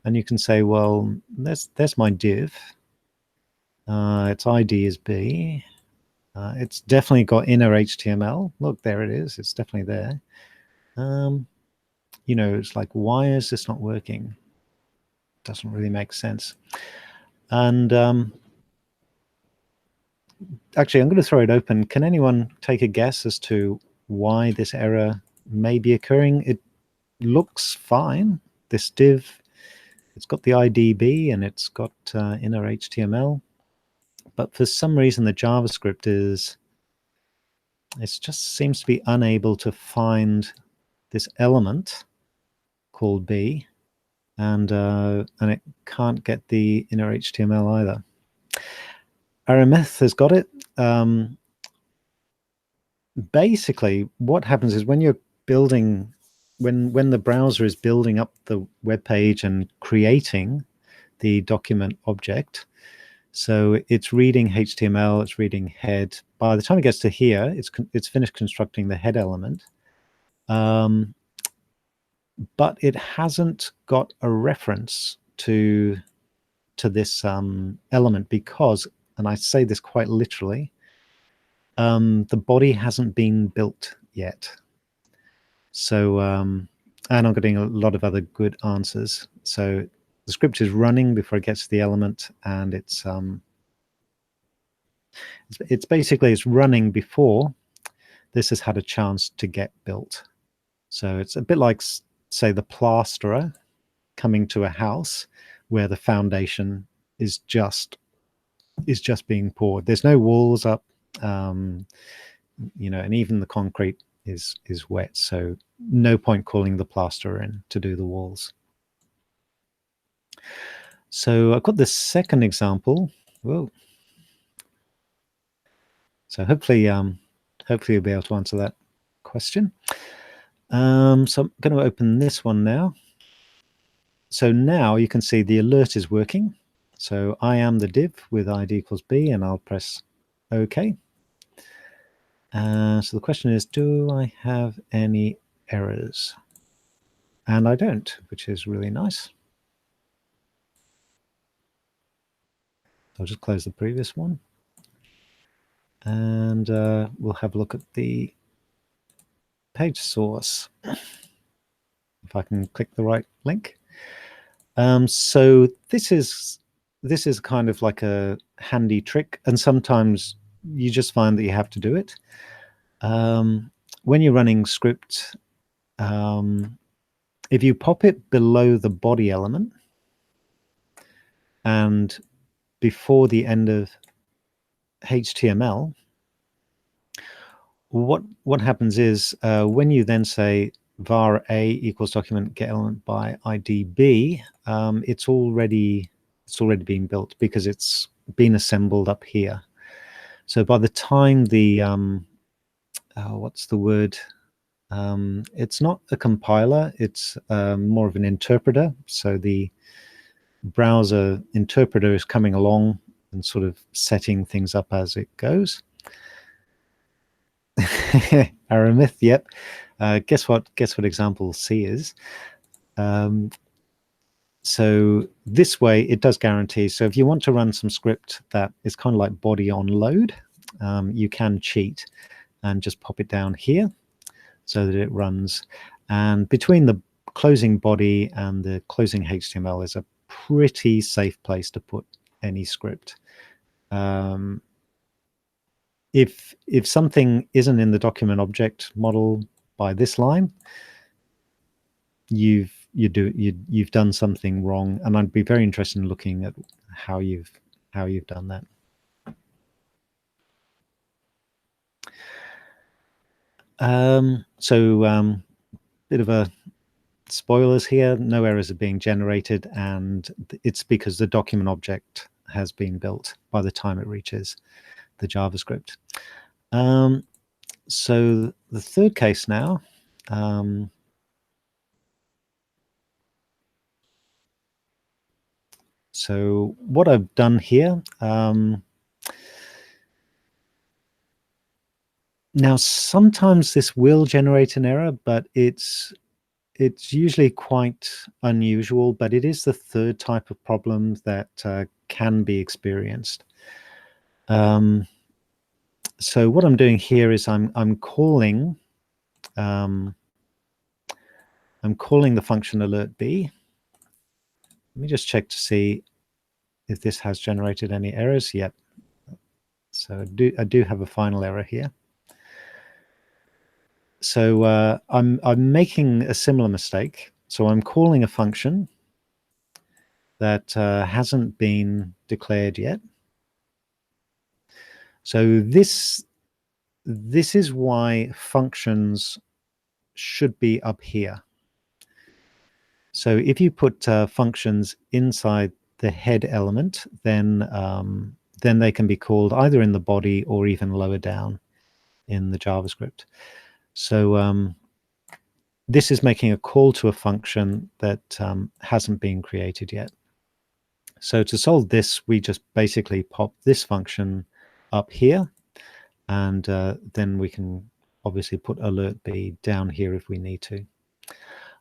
and you can say, well, there's my div. Its ID is B. It's definitely got inner HTML. Look, there it is. It's definitely there. You know, it's like, why is this not working? Doesn't really make sense. And actually, I'm going to throw it open. Can anyone take a guess as to why this error may be occurring? It looks fine. This div, it's got the IDB and it's got inner HTML. But for some reason, the JavaScript it just seems to be unable to find this element called B, and it can't get the inner HTML either. Arameth has got it. Basically, what happens is when you're building, when the browser is building up the web page and creating the document object, so it's reading HTML, it's reading head. By the time it gets to here, it's finished constructing the head element, but it hasn't got a reference to this element because, and I say this quite literally, the body hasn't been built yet. So, and I'm getting a lot of other good answers. So the script is running before it gets to the element, and it's basically it's running before this has had a chance to get built. So it's a bit like, say, the plasterer coming to a house where the foundation is just being poured. There's no walls up, you know, and even the concrete is wet. So no point calling the plasterer in to do the walls. So I've got the second example. Whoa. So hopefully you'll be able to answer that question. So I'm going to open this one now. So now you can see the alert is working. So I am the div with ID equals B, and I'll press OK. So the question is, do I have any errors? and I don't, which is really nice. I'll just close the previous one, and we'll have a look at the page source. If I can click the right link. So this is kind of like a handy trick, and sometimes you just find that you have to do it. When you're running script, if you pop it below the body element and before the end of HTML, what happens is when you then say var a equals document get element by ID b, it's already been built because it's been assembled up here. So by the time the what's the word? It's not a compiler, it's more of an interpreter. So the browser interpreter is coming along and sort of setting things up as it goes. Aramith, yep. Guess what example C is? So this way it does guarantee. So if you want to run some script that is kind of like body on load, you can cheat and just pop it down here so that it runs. And between the closing body and the closing HTML is a pretty safe place to put any script. If something isn't in the document object model by this line, you've done something wrong, and I'd be very interested in looking at how you've done that. Bit of a spoilers here. No errors are being generated, and it's because the document object has been built by the time it reaches the JavaScript. So the third case now. So what I've done here, now sometimes this will generate an error, but it's usually quite unusual, but it is the third type of problem that can be experienced. So what I'm doing here is I'm calling the function alert b. Let me just check to see if this has generated any errors. Yep. So I do have a final error here. So I'm making a similar mistake. So I'm calling a function that hasn't been declared yet. So this is why functions should be up here. So if you put functions inside the head element, then they can be called either in the body or even lower down in the JavaScript. So this is making a call to a function that hasn't been created yet. So to solve this, we just basically pop this function up here, and then we can obviously put alert b down here if we need to.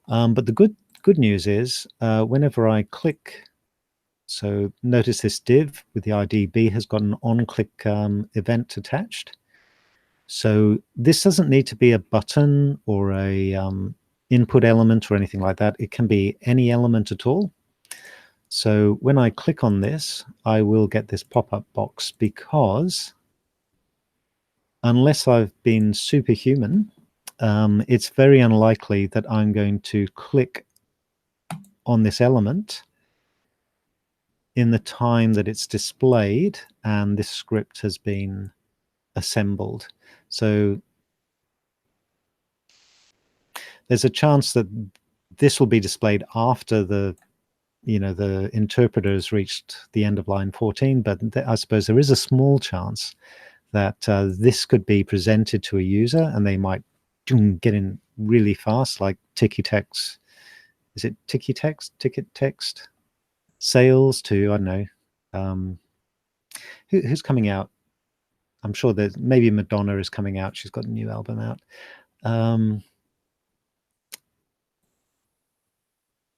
But the good news is whenever I click, so notice this div with the ID b has got an on-click event attached. So this doesn't need to be a button or a input element or anything like that. It can be any element at all. So when I click on this, I will get this pop-up box, because unless I've been superhuman, it's very unlikely that I'm going to click on this element in the time that it's displayed and this script has been assembled. So there's a chance that this will be displayed after the interpreter has reached the end of line 14, but I suppose there is a small chance that this could be presented to a user and they might get in really fast, like ticky text. Is it ticky text, ticket text, sales to, I don't know, who's coming out? I'm sure there's maybe Madonna is coming out. She's got a new album out.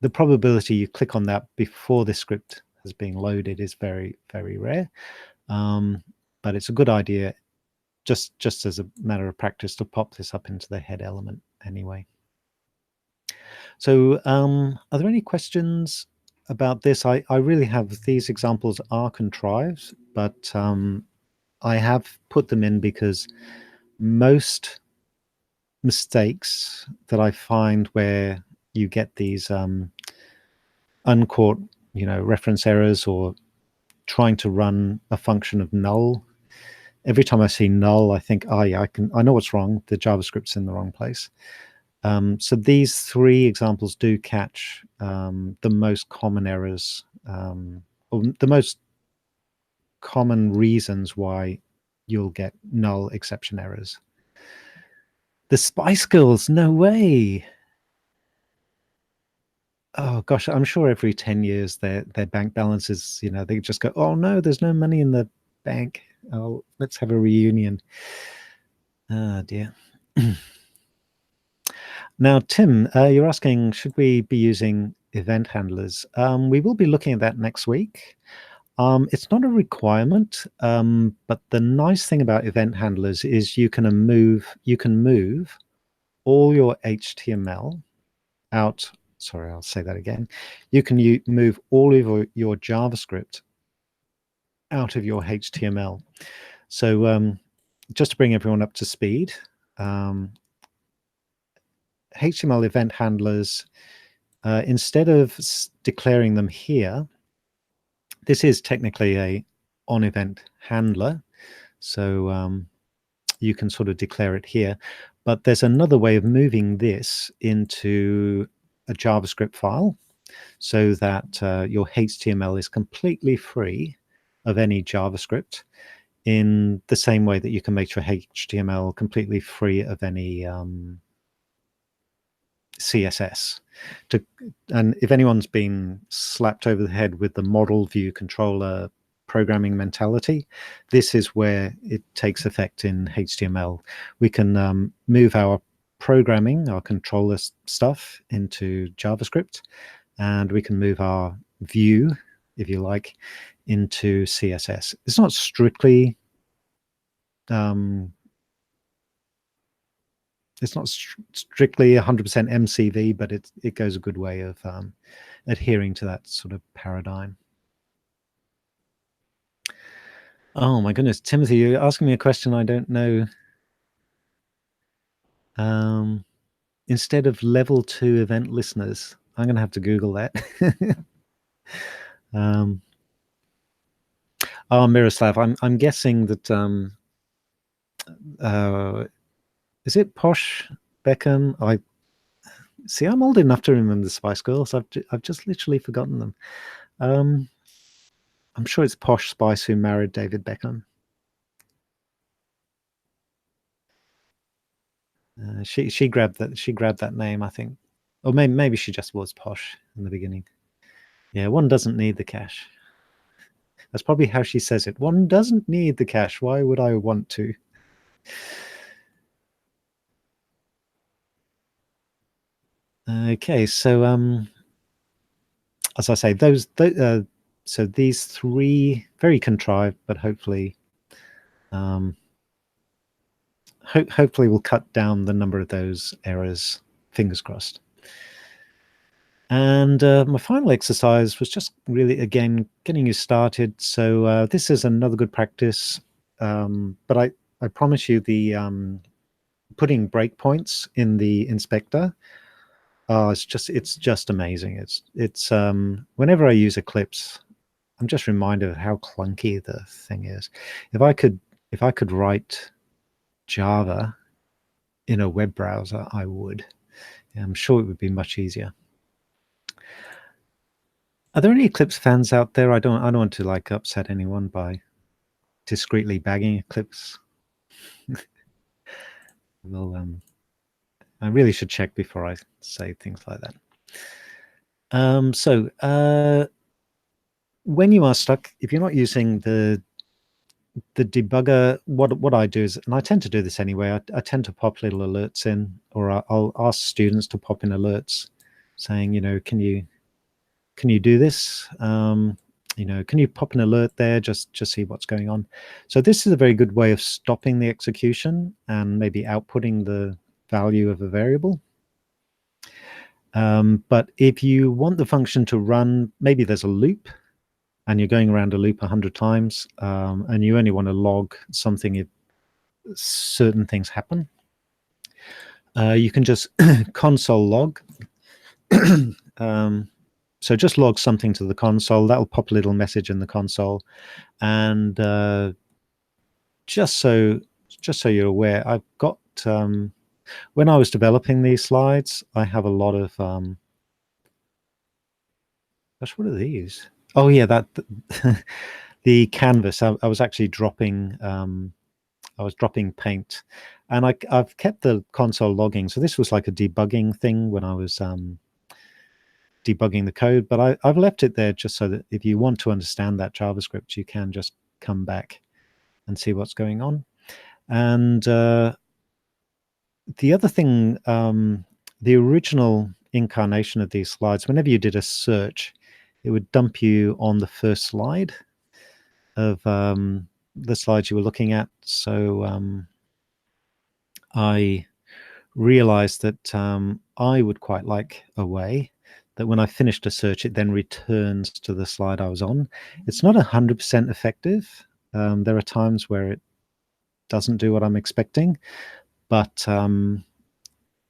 the probability you click on that before the script has been loaded is very, very rare. But it's a good idea, just as a matter of practice, to pop this up into the head element anyway. So are there any questions about this? I really have, these examples are contrived, but I have put them in because most mistakes that I find where you get these uncaught, reference errors, or trying to run a function of null. Every time I see null, I think, oh yeah, I know what's wrong. The JavaScript's in the wrong place. So these three examples do catch the most common errors, or the most common reasons why you'll get null exception errors. The Spice Girls, no way. Oh gosh, I'm sure every 10 years their bank balances, they just go, oh no, there's no money in the bank. Oh, let's have a reunion. Oh dear. Now, Tim, you're asking, should we be using event handlers? We will be looking at that next week. It's not a requirement, but the nice thing about event handlers is you can move all your HTML out. Sorry, I'll say that again. You can move all of your JavaScript out of your HTML. So just to bring everyone up to speed, HTML event handlers, instead of declaring them here, this is technically a on-event handler. So you can sort of declare it here. But there's another way of moving this into a JavaScript file so that your HTML is completely free of any JavaScript, in the same way that you can make your HTML completely free of any CSS. And if anyone's been slapped over the head with the model view controller programming mentality, this is where it takes effect in HTML. We can move our programming, our controller stuff, into JavaScript, and we can move our view, if you like, into CSS. It's not strictly it's not strictly 100% MCV, but it goes a good way of adhering to that sort of paradigm. Oh my goodness, Timothy, you're asking me a question I don't know. Instead of level 2 event listeners, I'm going to have to Google that. Oh, Miroslav, I'm guessing that is it Posh Beckham? I'm old enough to remember the Spice Girls. I've just literally forgotten them. I'm sure it's Posh Spice who married David Beckham. She grabbed that name, I think, or maybe she just was posh in the beginning. Yeah, one doesn't need the cash. That's probably how she says it. One doesn't need the cash. Why would I want to? Okay, so as I say, so these three, very contrived, but hopefully hopefully will cut down the number of those errors. Fingers crossed. And my final exercise was just really, again, getting you started. So this is another good practice, but I promise you the putting breakpoints in the inspector, it's just amazing. It's whenever I use Eclipse, I'm just reminded of how clunky the thing is. If I could write Java in a web browser, I would. I'm sure it would be much easier. Are there any Eclipse fans out there? I don't want to like upset anyone by discreetly bagging Eclipse. Well, I really should check before I say things like that. So when you are stuck, if you're not using the debugger, what I do is, and I tend to do this anyway, I tend to pop little alerts in, or I'll ask students to pop in alerts saying, can you do this? Can you pop an alert there, just see what's going on? So this is a very good way of stopping the execution and maybe outputting the value of a variable. But if you want the function to run, maybe there's a loop and you're going around a loop 100 times, and you only want to log something if certain things happen. You can just console log. So just log something to the console. That'll pop a little message in the console. And just so you're aware, I've got, when I was developing these slides, I have a lot of, gosh, what are these? Oh yeah, the canvas. I was actually dropping, I was dropping paint, and I've kept the console logging. So this was like a debugging thing when I was debugging the code, but I've left it there just so that if you want to understand that JavaScript, you can just come back and see what's going on. And the other thing, the original incarnation of these slides, whenever you did a search, it would dump you on the first slide of the slides you were looking at. So I realized that I would quite like a way that when I finished a search, it then returns to the slide I was on. It's not 100% effective. There are times where it doesn't do what I'm expecting, but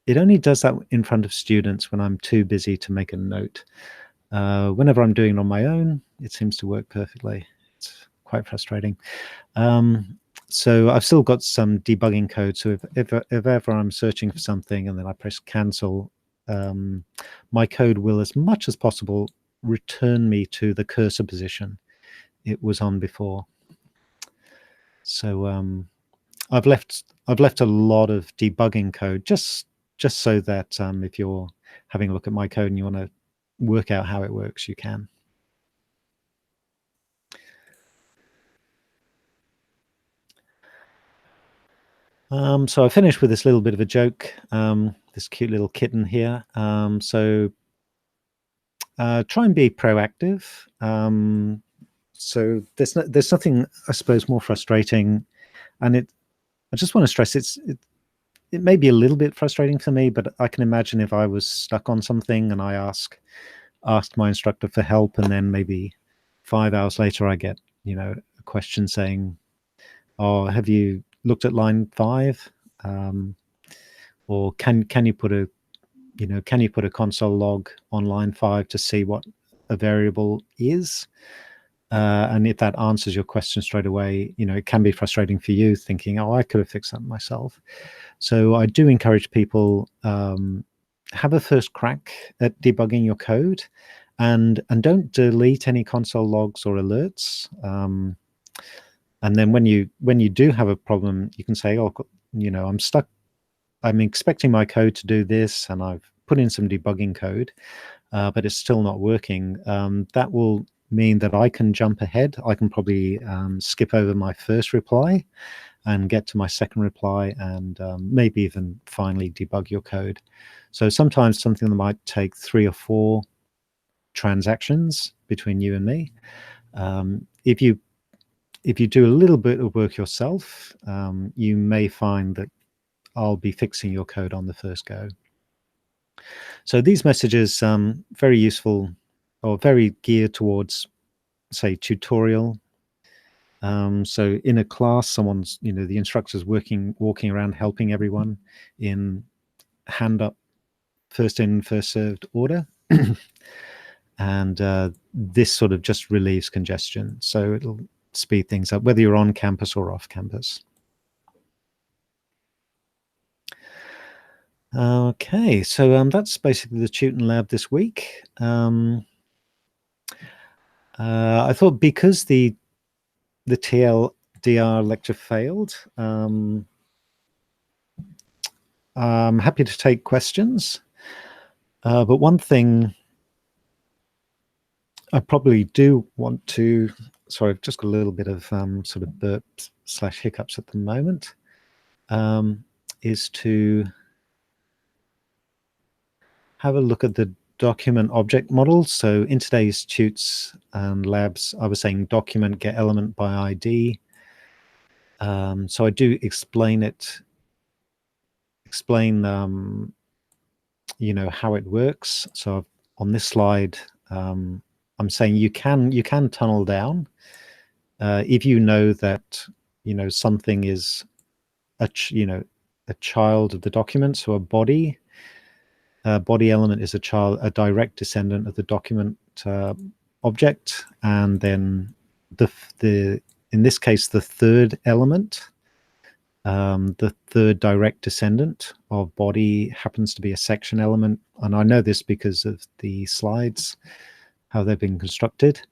it only does that in front of students when I'm too busy to make a note. Whenever I'm doing it on my own, it seems to work perfectly. It's quite frustrating. So I've still got some debugging code. So if ever I'm searching for something and then I press cancel, my code will, as much as possible, return me to the cursor position it was on before. So I've left a lot of debugging code just so that if you're having a look at my code and you want to work out how it works, you can. So I finished with this little bit of a joke, this cute little kitten here. So try and be proactive. So there's nothing, I suppose, more frustrating, and I just want to stress it may be a little bit frustrating for me, but I can imagine if I was stuck on something and I asked my instructor for help, and then maybe 5 hours later I get a question saying, "Oh, have you looked at line 5?" Or can you put a console log on line 5 to see what a variable is? And if that answers your question straight away, it can be frustrating for you thinking, "Oh, I could have fixed that myself." So I do encourage people, have a first crack at debugging your code, and don't delete any console logs or alerts. And then when you do have a problem, you can say, "Oh, I'm stuck. I'm expecting my code to do this, and I've put in some debugging code, but it's still not working." That will mean that I can jump ahead. I can probably skip over my first reply and get to my second reply, and maybe even finally debug your code. So sometimes something that might take 3 or 4 transactions between you and me, if you do a little bit of work yourself, you may find that I'll be fixing your code on the first go. So these messages, very useful, or very geared towards, say, tutorial. So in a class, someone's, the instructor's walking around helping everyone in hand up, first in, first served order. And this sort of just relieves congestion. So it'll speed things up, whether you're on campus or off campus. Okay, so that's basically the Tutor Lab this week. I thought because the TLDR lecture failed, I'm happy to take questions. But one thing I probably do want to, sorry, I've just got a little bit of sort of burps / hiccups at the moment, is to have a look at the document object model. So in today's tutes and labs, I was saying document get element by ID. So I do explain you know, how it works. So on this slide, I'm saying you can tunnel down if you know that, you know, something is a child of the document. So a body element is a direct descendant of the document object, and then the in this case the third element, the third direct descendant of body happens to be a section element, and I know this because of the slides, how they've been constructed.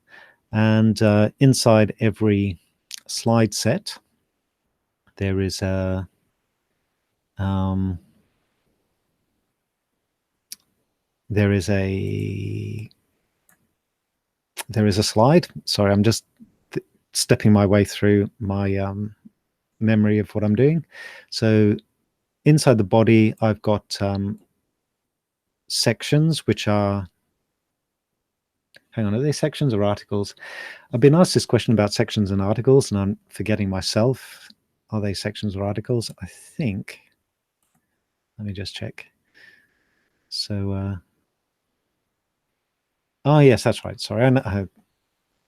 And inside every slide set, there is a there is a slide. Sorry, I'm just stepping my way through my memory of what I'm doing. So inside the body, I've got sections which are, hang on, are they sections or articles? I've been asked this question about sections and articles, and I'm forgetting myself. Are they sections or articles? I think, let me just check. So, oh yes, that's right. Sorry,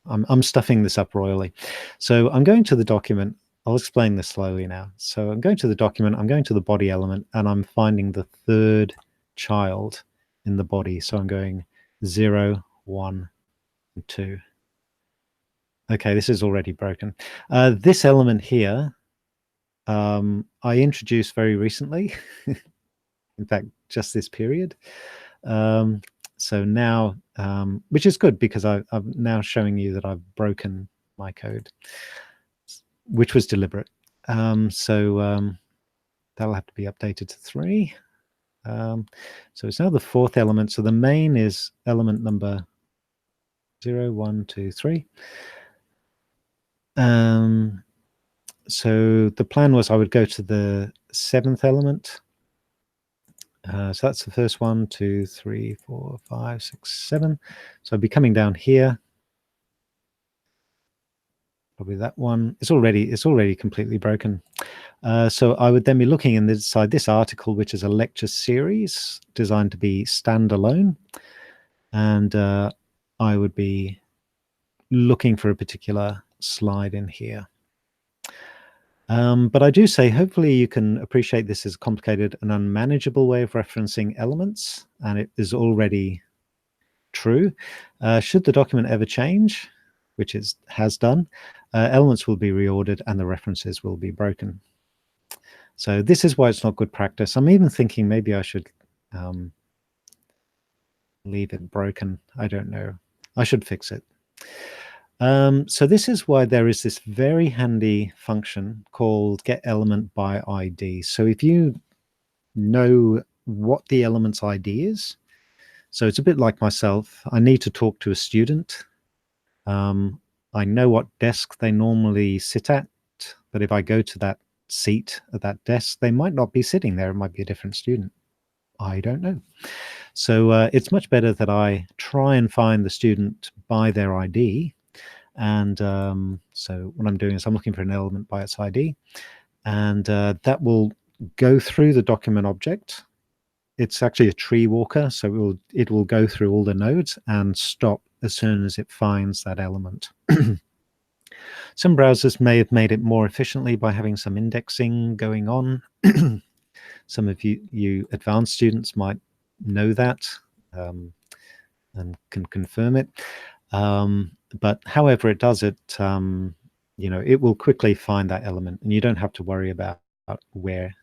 I'm stuffing this up royally. So I'm going to the document. I'll explain this slowly now. So I'm going to the document, I'm going to the body element, and I'm finding the third child in the body. So I'm going 0, 1, and 2. Okay, this is already broken. This element here, I introduced very recently. In fact, just this period. So now, which is good because I'm now showing you that I've broken my code, which was deliberate. So that'll have to be updated to 3. So it's now the fourth element. So the main is element number 0, 1, 2, 3. So the plan was I would go to the 7th element. So that's the first 1, 2, 3, 4, 5, 6, 7. So I'd be coming down here. Probably that one. It's already completely broken. So I would then be looking inside this article, which is a lecture series designed to be standalone, and I would be looking for a particular slide in here. But I do say, hopefully you can appreciate this as a complicated and unmanageable way of referencing elements, and it is already true. Should the document ever change, which it has done, elements will be reordered and the references will be broken. So this is why it's not good practice. I'm even thinking maybe I should leave it broken. I don't know. I should fix it. So this is why there is this very handy function called get element by ID. So if you know what the element's ID is, so it's a bit like myself, I need to talk to a student. I know what desk they normally sit at, but if I go to that seat at that desk, they might not be sitting there. It might be a different student. I don't know. So it's much better that I try and find the student by their ID. And so what I'm doing is I'm looking for an element by its ID, and that will go through the document object. It's actually a tree walker, so it will go through all the nodes and stop as soon as it finds that element. Some browsers may have made it more efficiently by having some indexing going on. Some of you advanced students might know that and can confirm it. But however it does it, you know, it will quickly find that element, and you don't have to worry about where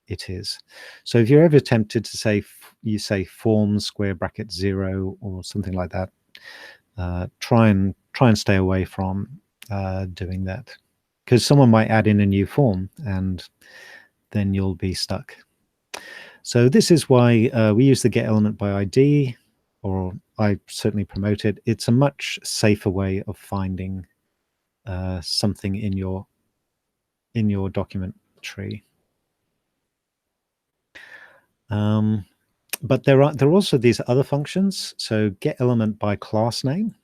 it is. So if you're ever tempted to say, you say form square bracket 0 or something like that, try and stay away from doing that, because someone might add in a new form and then you'll be stuck. So this is why we use the get element by ID, or I certainly promote it. It's a much safer way of finding something in your document tree. But there are also these other functions. So get element by class name,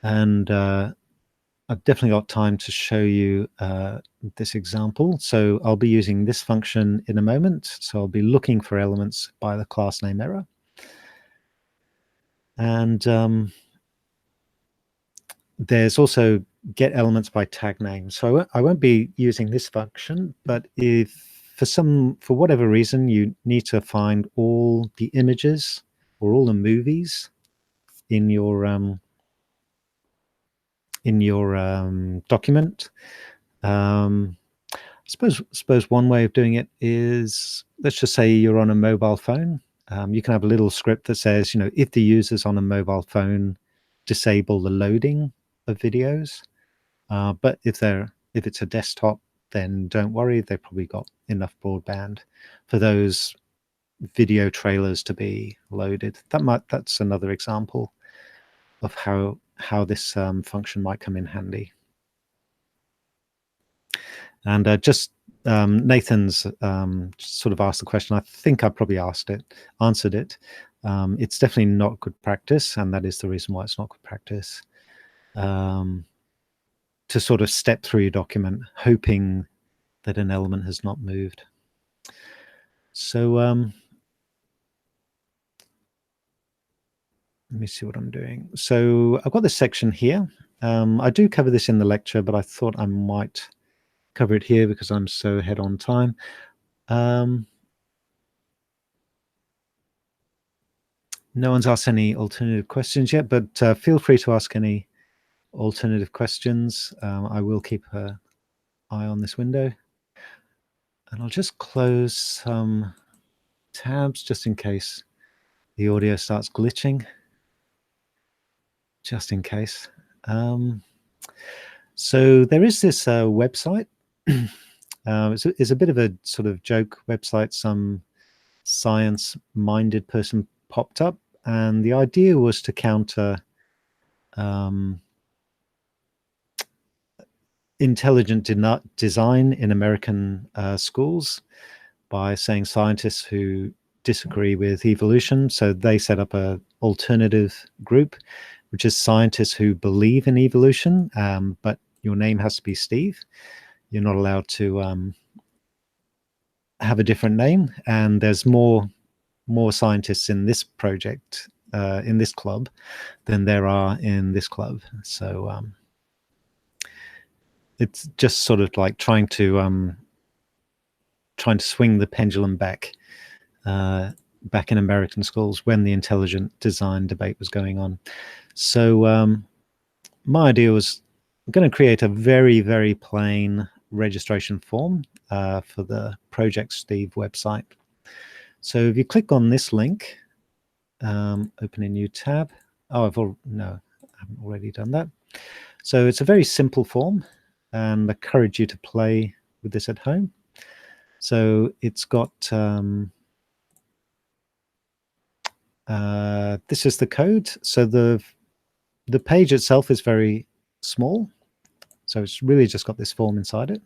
and I've definitely got time to show you this example. So I'll be using this function in a moment. So I'll be looking for elements by the class name error. And there's also get elements by tag name. So I won't be using this function, but if for whatever reason you need to find all the images or all the movies in your document, suppose one way of doing it is, let's just say you're on a mobile phone. You can have a little script that says, if the user's on a mobile phone, disable the loading of videos. But if it's a desktop, then don't worry, they've probably got enough broadband for those video trailers to be loaded. That's another example of how this function might come in handy. And Nathan's sort of asked the question. I think I probably answered it. It's definitely not good practice, and that is the reason why it's not good practice. To sort of step through your document, hoping that an element has not moved. So let me see what I'm doing. So I've got this section here. I do cover this in the lecture, but I thought I might cover it here because I'm so ahead on time. No one's asked any alternative questions yet, but feel free to ask any alternative questions. I will keep an eye on this window. And I'll just close some tabs just in case the audio starts glitching. Just in case. So there is this website. It's a bit of a sort of joke website. Some science-minded person popped up, and the idea was to counter intelligent design in American schools by saying scientists who disagree with evolution. So they set up a alternative group, which is scientists who believe in evolution, but your name has to be Steve. You're not allowed to have a different name. And there's more scientists in this project, in this club, than there are in this club. So it's just sort of like trying to swing the pendulum back in American schools when the intelligent design debate was going on. So my idea was I'm going to create a very, very plain registration form for the Project Steve website. So if you click on this link, open a new tab. Oh, I haven't already done that. So it's a very simple form, and I encourage you to play with this at home. So it's got this is the code. So the page itself is very small. So it's really just got this form inside it.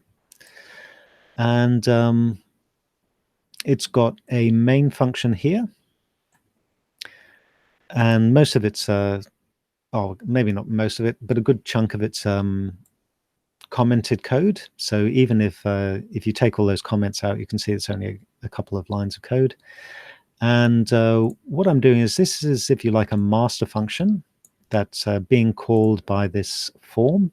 And it's got a main function here. And most of it's, maybe not most of it, but a good chunk of it's commented code. So even if you take all those comments out, you can see it's only a couple of lines of code. And what I'm doing is, this is, if you like, a master function that's being called by this form.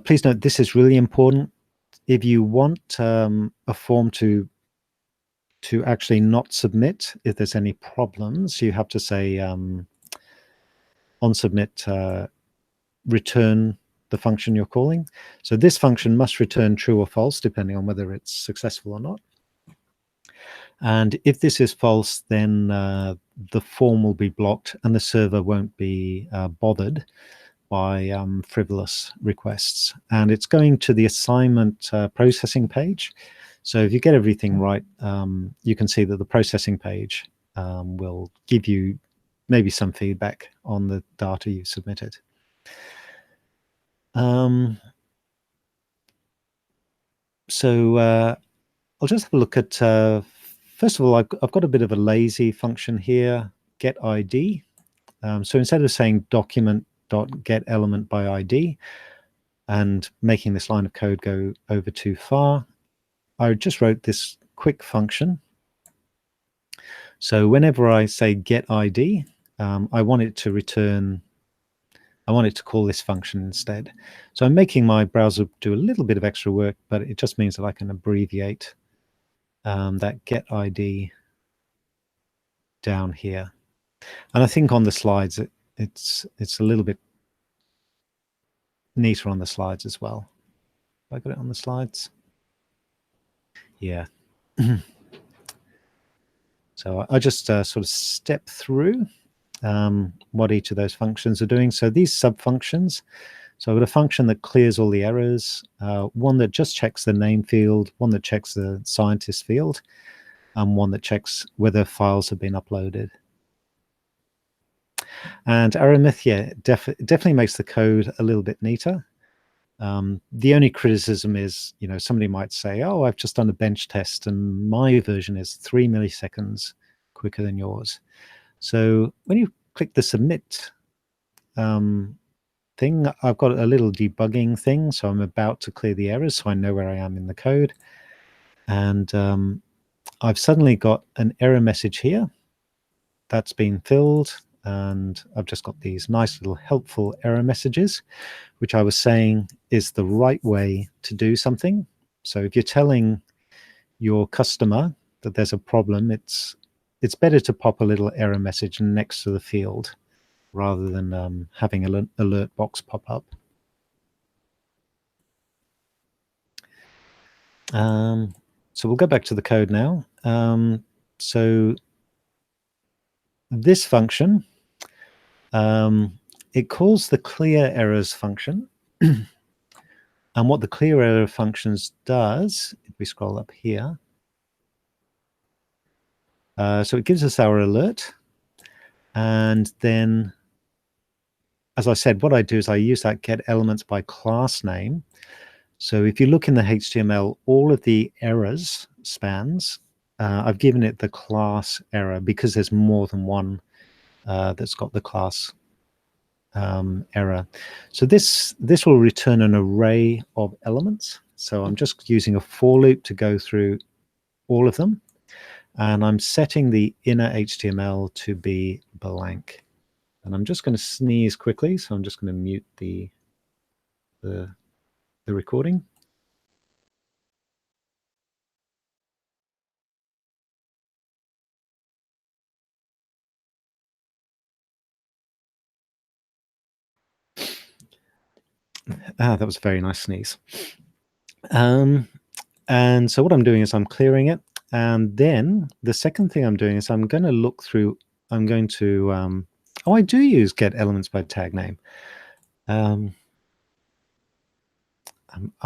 Please note, this is really important. If you want a form to actually not submit, if there's any problems, you have to say on submit return the function you're calling. So this function must return true or false, depending on whether it's successful or not. And if this is false, then the form will be blocked and the server won't be bothered by frivolous requests. And it's going to the assignment processing page. So if you get everything right, you can see that the processing page will give you maybe some feedback on the data you submitted. So I'll just have a look at first of all, I've got a bit of a lazy function here, get ID. So instead of saying document.getElement by ID and making this line of code go over too far, I just wrote this quick function. So whenever I say get ID, I want it to call this function instead. So I'm making my browser do a little bit of extra work, but it just means that I can abbreviate that get ID down here. And I think on the slides, it's a little bit neater on the slides as well. Have I got it on the slides? Yeah. So I just sort of step through what each of those functions are doing. So these sub-functions, so I've got a function that clears all the errors, one that just checks the name field, one that checks the scientist field, and one that checks whether files have been uploaded. And Arithmetic, definitely makes the code a little bit neater. The only criticism is, somebody might say, oh, I've just done a bench test and my version is 3 milliseconds quicker than yours. So when you click the submit thing, I've got a little debugging thing. So I'm about to clear the errors, so I know where I am in the code. And I've suddenly got an error message here that's been filled. And I've just got these nice little helpful error messages, which I was saying is the right way to do something. So if you're telling your customer that there's a problem, it's better to pop a little error message next to the field rather than having an alert box pop up. So we'll go back to the code now. So this function, it calls the clear errors function. And what the clear error functions does, if we scroll up here, so it gives us our alert. And then, as I said, what I do is I use that get elements by class name. So if you look in the HTML, all of the errors spans, I've given it the class error because there's more than one that's got the class error. So this will return an array of elements. So I'm just using a for loop to go through all of them. And I'm setting the inner HTML to be blank. And I'm just going to sneeze quickly. So I'm just going to mute the recording. That was a very nice sneeze. And so what I'm doing is I'm clearing it. And then the second thing I'm doing is I'm going to look through, I'm going to, oh, I do use get elements by tag name. I'm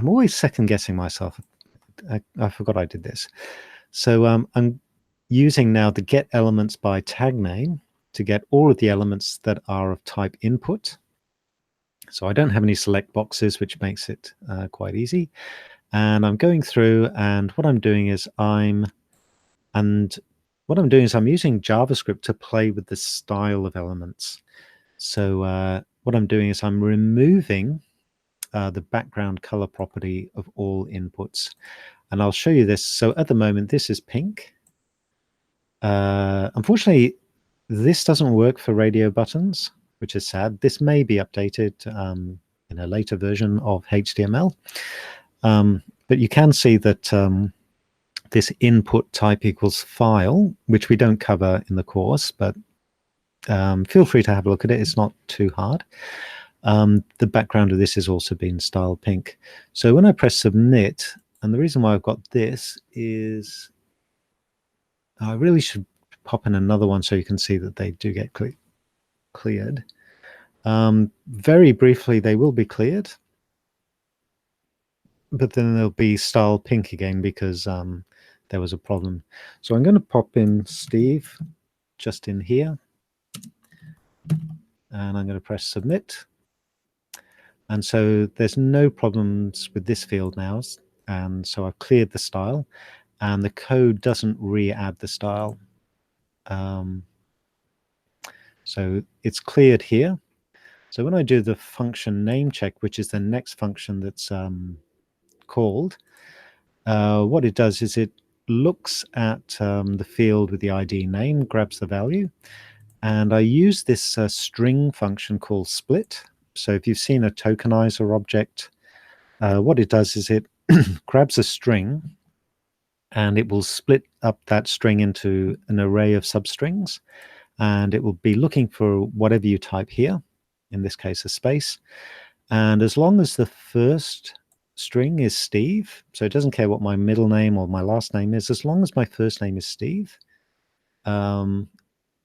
always second guessing myself. I forgot I did this. So I'm using now the get elements by tag name to get all of the elements that are of type input. So I don't have any select boxes, which makes it quite easy. And I'm going through, and what I'm doing is I'm using JavaScript to play with the style of elements. So what I'm doing is I'm removing the background color property of all inputs. And I'll show you this. So at the moment, this is pink. Unfortunately, this doesn't work for radio buttons, which is sad. This may be updated in a later version of HTML. But you can see that this input type equals file, which we don't cover in the course, but feel free to have a look at it. It's not too hard. The background of this is also being styled pink. So when I press submit, and the reason why I've got this is I really should pop in another one so you can see that they do get cleared. Very briefly, they will be cleared, but then they'll be styled pink again because there was a problem. So I'm going to pop in Steve just in here, and I'm going to press submit. And so there's no problems with this field now. And so I've cleared the style. and the code doesn't re-add the style. So it's cleared here. So when I do the function name check, which is the next function that's called, what it does is it looks at the field with the ID name, grabs the value, and I use this string function called split. So if you've seen a tokenizer object, what it does is it grabs a string and it will split up that string into an array of substrings, and it will be looking for whatever you type here, in this case a space. And as long as the first string is Steve, so it doesn't care what my middle name or my last name is, as long as my first name is Steve,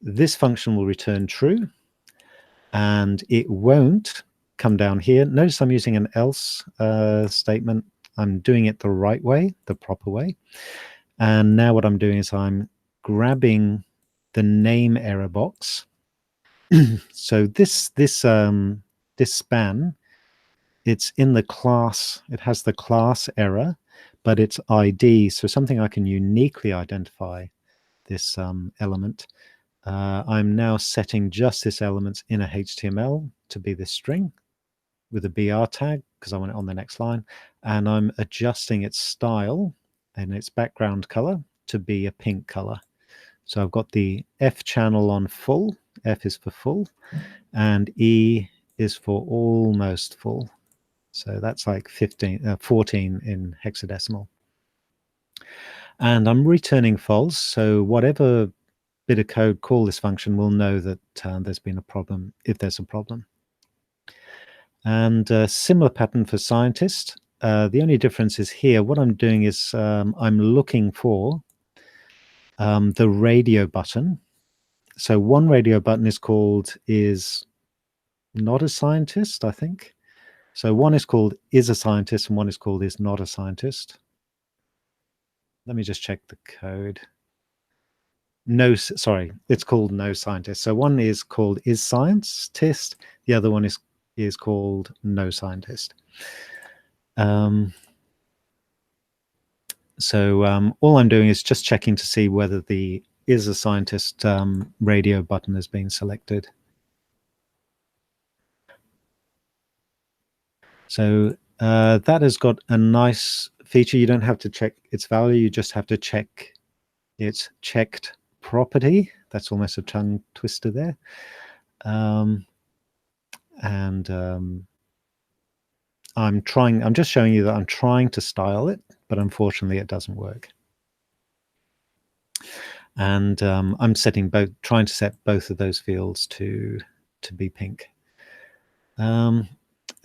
this function will return true, and it won't come down here. Notice I'm using an else statement. I'm doing it the right way, the proper way. And now what I'm doing is I'm grabbing the name error box. So this span, it's in the class, it has the class error, but it's ID, so something I can uniquely identify this element. I'm now setting just this element's inner HTML to be this string with a BR tag because I want it on the next line, and I'm adjusting its style and its background color to be a pink color. So I've got the F channel on full, F is for full, and E is for almost full. So that's like 14 in hexadecimal. And I'm returning false, so whatever bit of code call this function will know that there's been a problem, if there's a problem. And a similar pattern for scientist. The only difference is here, what I'm doing is I'm looking for the radio button. So one radio button is not a scientist, I think. So one is called is a scientist and one is called is not a scientist. Let me just check the code. No, sorry, it's called no scientist. So one is called is scientist, the other one is called no scientist. So all I'm doing is just checking to see whether the is a scientist radio button has been selected. So that has got a nice feature. You don't have to check its value. You just have to check its checked property. That's almost a tongue twister there. I'm just showing you that I'm trying to style it, but unfortunately it doesn't work. And I'm trying to set both of those fields to be pink.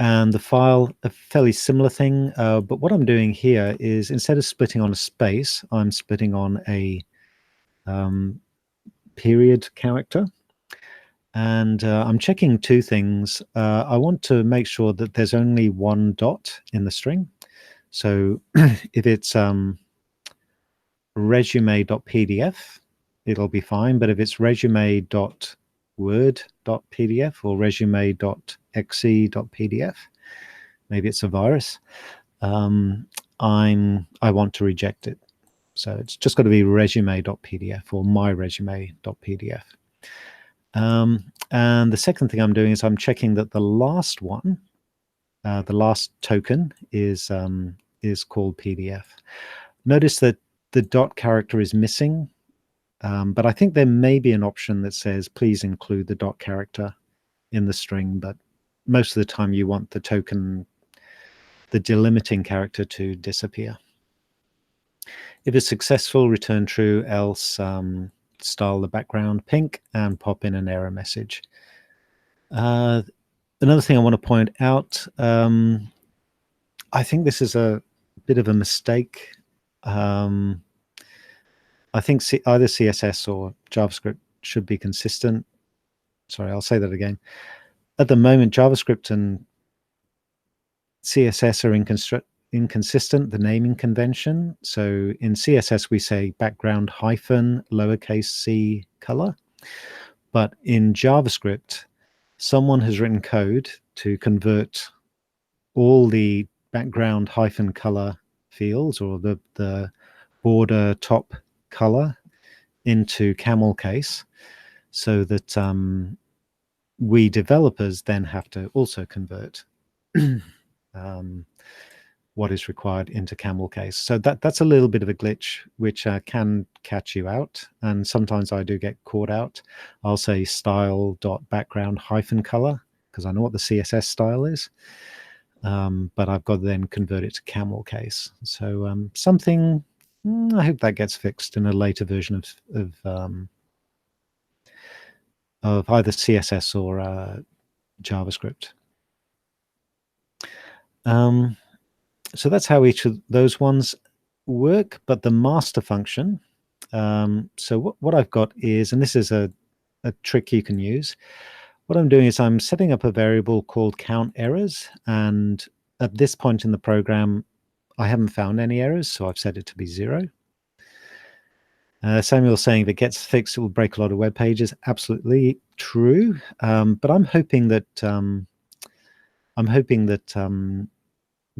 And the file, a fairly similar thing, but what I'm doing here is instead of splitting on a space, I'm splitting on a period character. And I'm checking two things. I want to make sure that there's only one dot in the string. So if it's resume.pdf, it'll be fine. But if it's resume.word.pdf or resume.exe.pdf, maybe it's a virus, I want to reject it. So it's just got to be resume.pdf or myresume.pdf. And the second thing I'm doing is I'm checking that the last one, the last token is called PDF. Notice that the dot character is missing, but I think there may be an option that says please include the dot character in the string, but most of the time you want the token, the delimiting character, to disappear. If it's successful, return true, else style the background pink and pop in an error message. Another thing I want to point out, I think this is a bit of a mistake. I think either CSS or JavaScript should be consistent. Sorry, I'll say that again. At the moment, JavaScript and CSS are inconsistent, the naming convention. So in CSS, we say background hyphen lowercase c color. But in JavaScript, someone has written code to convert all the background hyphen color fields, or the border top color into camel case, so that we developers then have to also convert what is required into camel case. So that's a little bit of a glitch, which can catch you out. And sometimes I do get caught out. I'll say style.background -color because I know what the CSS style is. But I've got to then convert it to camel case. So something, I hope that gets fixed in a later version of either CSS or JavaScript. So that's how each of those ones work. But the master function, so what I've got is, and this is a trick you can use, what I'm doing is I'm setting up a variable called count errors. And at this point in the program, I haven't found any errors, so I've set it to be 0. Samuel's saying if it gets fixed, it will break a lot of web pages. Absolutely true. But I'm hoping that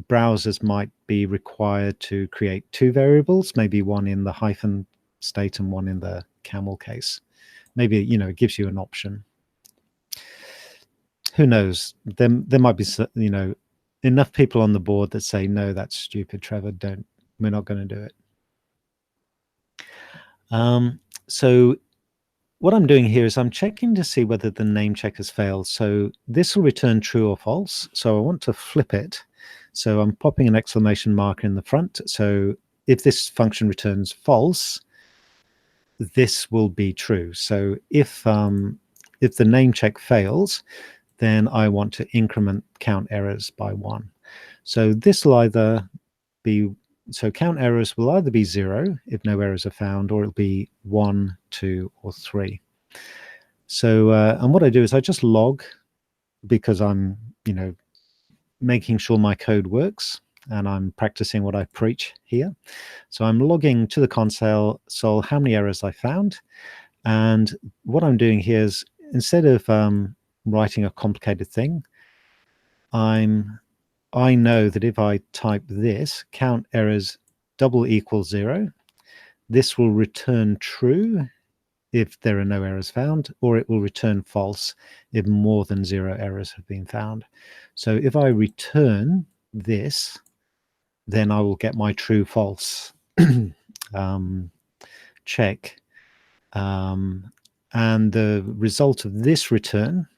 browsers might be required to create 2 variables, maybe one in the hyphen state and one in the camel case. Maybe, it gives you an option. Who knows? There might be, enough people on the board that say, no, that's stupid, Trevor. We're not going to do it. So what I'm doing here is I'm checking to see whether the name check has failed. So this will return true or false. So I want to flip it. So I'm popping an exclamation mark in the front. So if this function returns false, this will be true. So if the name check fails, then I want to increment count errors by 1. So this will either be, so count errors will either be 0 if no errors are found, or it'll be 1, 2, or 3. So, and what I do is I just log, because I'm, making sure my code works, and I'm practicing what I preach here. So I'm logging to the console how many errors I found. And what I'm doing here is, instead of writing a complicated thing, I know that if I type this, count errors == 0, this will return true if there are no errors found, or it will return false if more than 0 errors have been found. So if I return this, then I will get my true false check. And the result of this return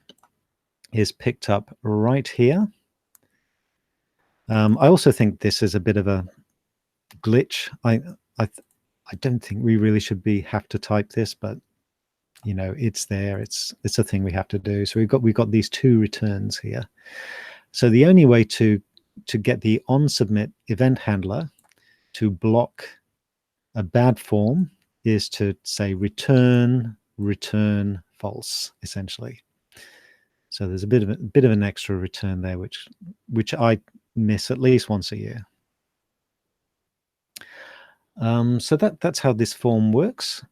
is picked up right here. I also think this is a bit of a glitch. I don't think we really should have to type this, but it's there. It's a thing we have to do. So we've got these 2 returns here. So the only way to get the onSubmit event handler to block a bad form is to say return false, essentially. So there's a bit of an extra return there, which I miss at least once a year. So that's how this form works.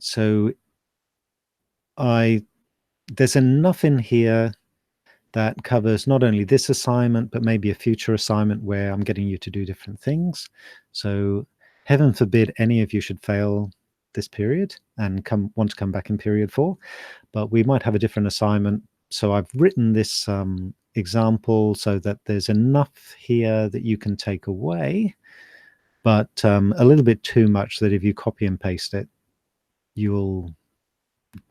So there's enough in here that covers not only this assignment, but maybe a future assignment where I'm getting you to do different things. So heaven forbid any of you should fail this period and want to come back in period 4, but we might have a different assignment. So I've written this example so that there's enough here that you can take away, but a little bit too much that if you copy and paste it, you'll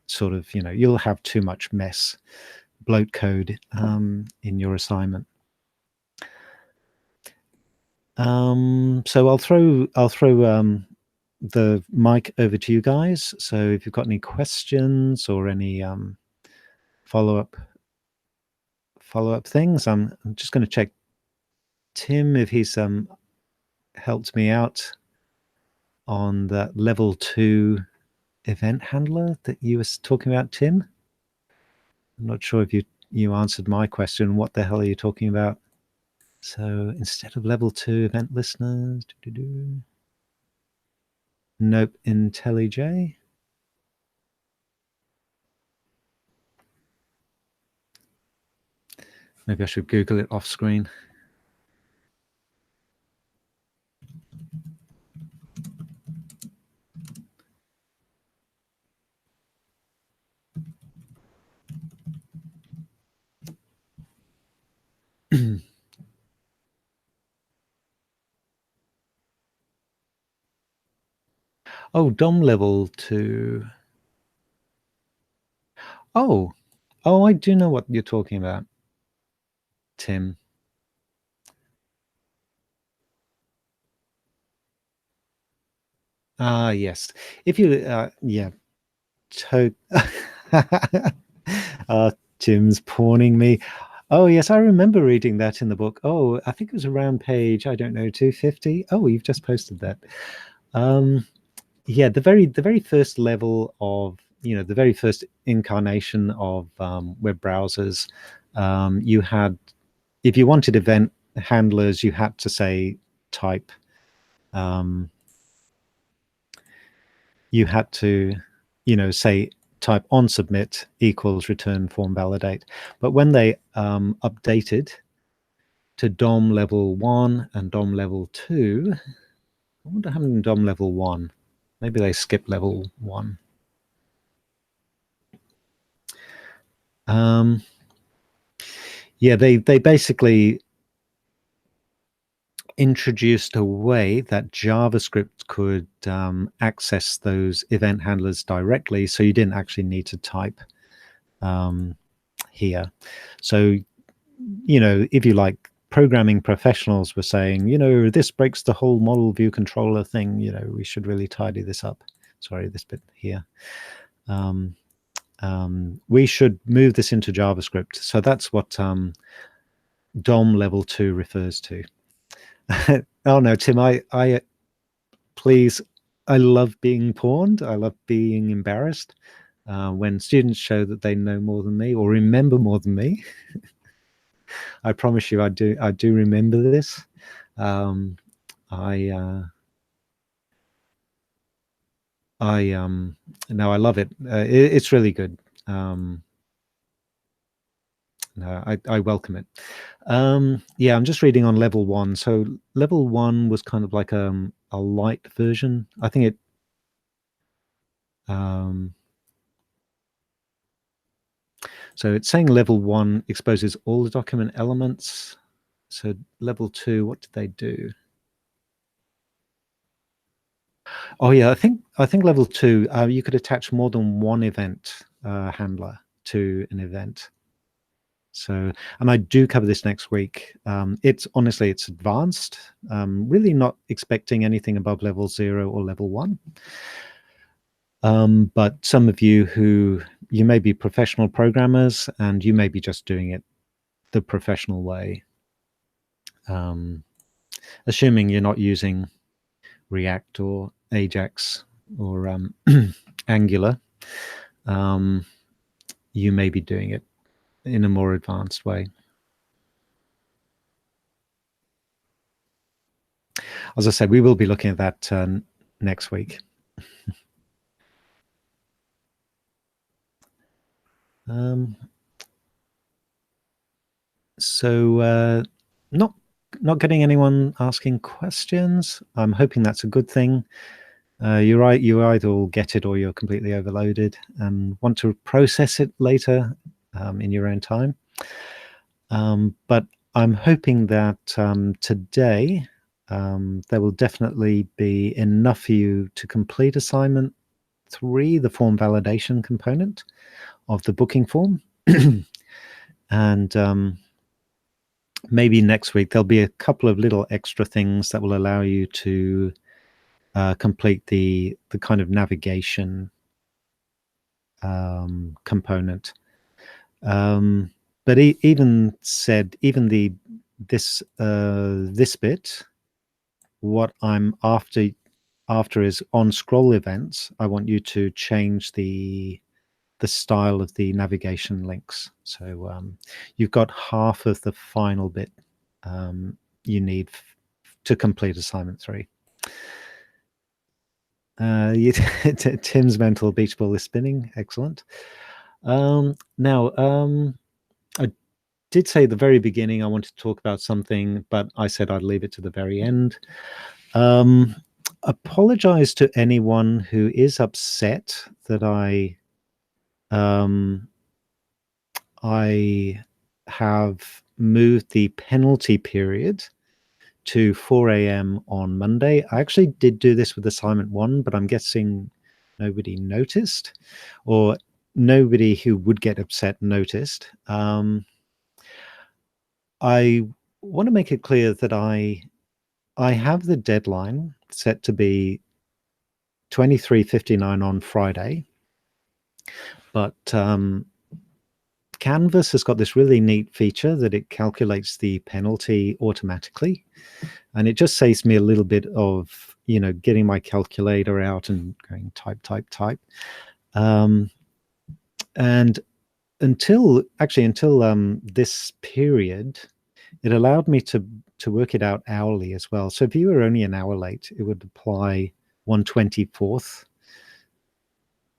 sort of, you'll have too much mess, bloat code in your assignment. So I'll throw the mic over to you guys. So if you've got any questions or any follow-up things, I'm just going to check Tim if he's helped me out on that level 2 event handler that you were talking about, Tim. I'm not sure if you answered my question. What the hell are you talking about? So instead of level 2 event listeners, nope, IntelliJ. Maybe I should Google it off screen. Oh, DOM level 2. Oh, oh, I do know what you're talking about, Tim. Ah, yes. If you, yeah, to Tim's pawning me. Oh, yes, I remember reading that in the book. Oh, I think it was around page, I don't know, 250. Oh, you've just posted that. Um, yeah, the very first level of, the very first incarnation of web browsers, you had, if you wanted event handlers, you had to say type. Um, you had to, say type on submit equals return form validate. But when they updated to DOM level 1 and DOM level 2, I wonder what happened in DOM level 1. Maybe they skipped level 1. Um, yeah, they basically introduced a way that JavaScript could access those event handlers directly, so you didn't actually need to type here. So, if you like, programming professionals were saying, this breaks the whole model view controller thing, we should really tidy this up. Sorry, this bit here. We should move this into JavaScript. So that's what DOM level 2 refers to. Oh no, Tim, I please, I love being pawned. I love being embarrassed when students show that they know more than me or remember more than me. I promise you, I do. I do remember this. Um, I no, I love it. It's really good. Um, no, I welcome it. Yeah, I'm just reading on level 1. So level 1 was kind of like a light version. I think it. Um, so it's saying level 1 exposes all the document elements. So level 2, what did they do? Oh yeah, I think level 2, you could attach more than one event handler to an event. So, and I do cover this next week. It's honestly, it's advanced. Really not expecting anything above level 0 or level 1. But some of you who, you may be professional programmers and you may be just doing it the professional way. Assuming you're not using React or Ajax or Angular, you may be doing it in a more advanced way. As I said, we will be looking at that next week. So not getting anyone asking questions. I'm hoping that's a good thing. You're right. You either will get it or you're completely overloaded and want to process it later in your own time. But I'm hoping that today there will definitely be enough for you to complete assignment 3, the form validation component of the booking form. And maybe next week there'll be a couple of little extra things that will allow you to complete the kind of navigation component. But even this bit, what I'm after is on scroll events. I want you to change the style of the navigation links. So you've got half of the final bit you need to complete assignment 3. Tim's mental beach ball is spinning. Excellent. Now, I did say at the very beginning I wanted to talk about something, but I said I'd leave it to the very end. Apologize to anyone who is upset that I have moved the penalty period to 4 a.m. on Monday. I actually did do this with assignment 1, but I'm guessing nobody noticed, or nobody who would get upset noticed. I want to make it clear that I have the deadline set to be 23:59 on Friday, but Canvas has got this really neat feature that it calculates the penalty automatically, and it just saves me a little bit of, getting my calculator out and going type, type, type. And until this period, it allowed me to work it out hourly as well. So if you were only an hour late, it would apply 1/24th,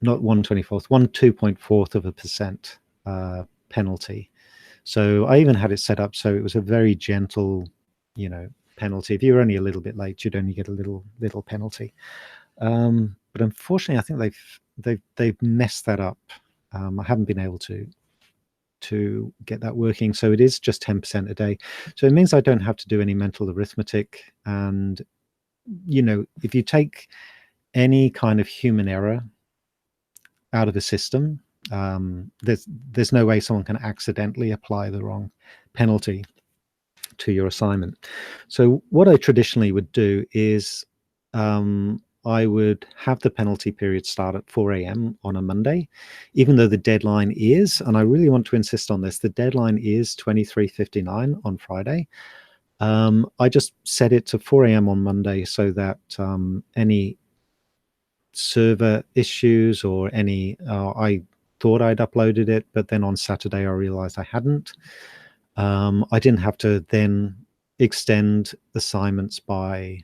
not 1/24th, 2.4% penalty. So I even had it set up so it was a very gentle, penalty. If you were only a little bit late, you'd only get a little penalty. But unfortunately, I think they've messed that up. I haven't been able to get that working. So it is just 10% a day. So it means I don't have to do any mental arithmetic. And, if you take any kind of human error out of the system, there's no way someone can accidentally apply the wrong penalty to your assignment. So what I traditionally would do is I would have the penalty period start at 4 a.m. on a Monday, even though the deadline is, and I really want to insist on this, the deadline is 23:59 on Friday. I just set it to 4 a.m. on Monday so that any server issues or any, I thought I'd uploaded it, but then on Saturday I realized I hadn't. I didn't have to then extend assignments by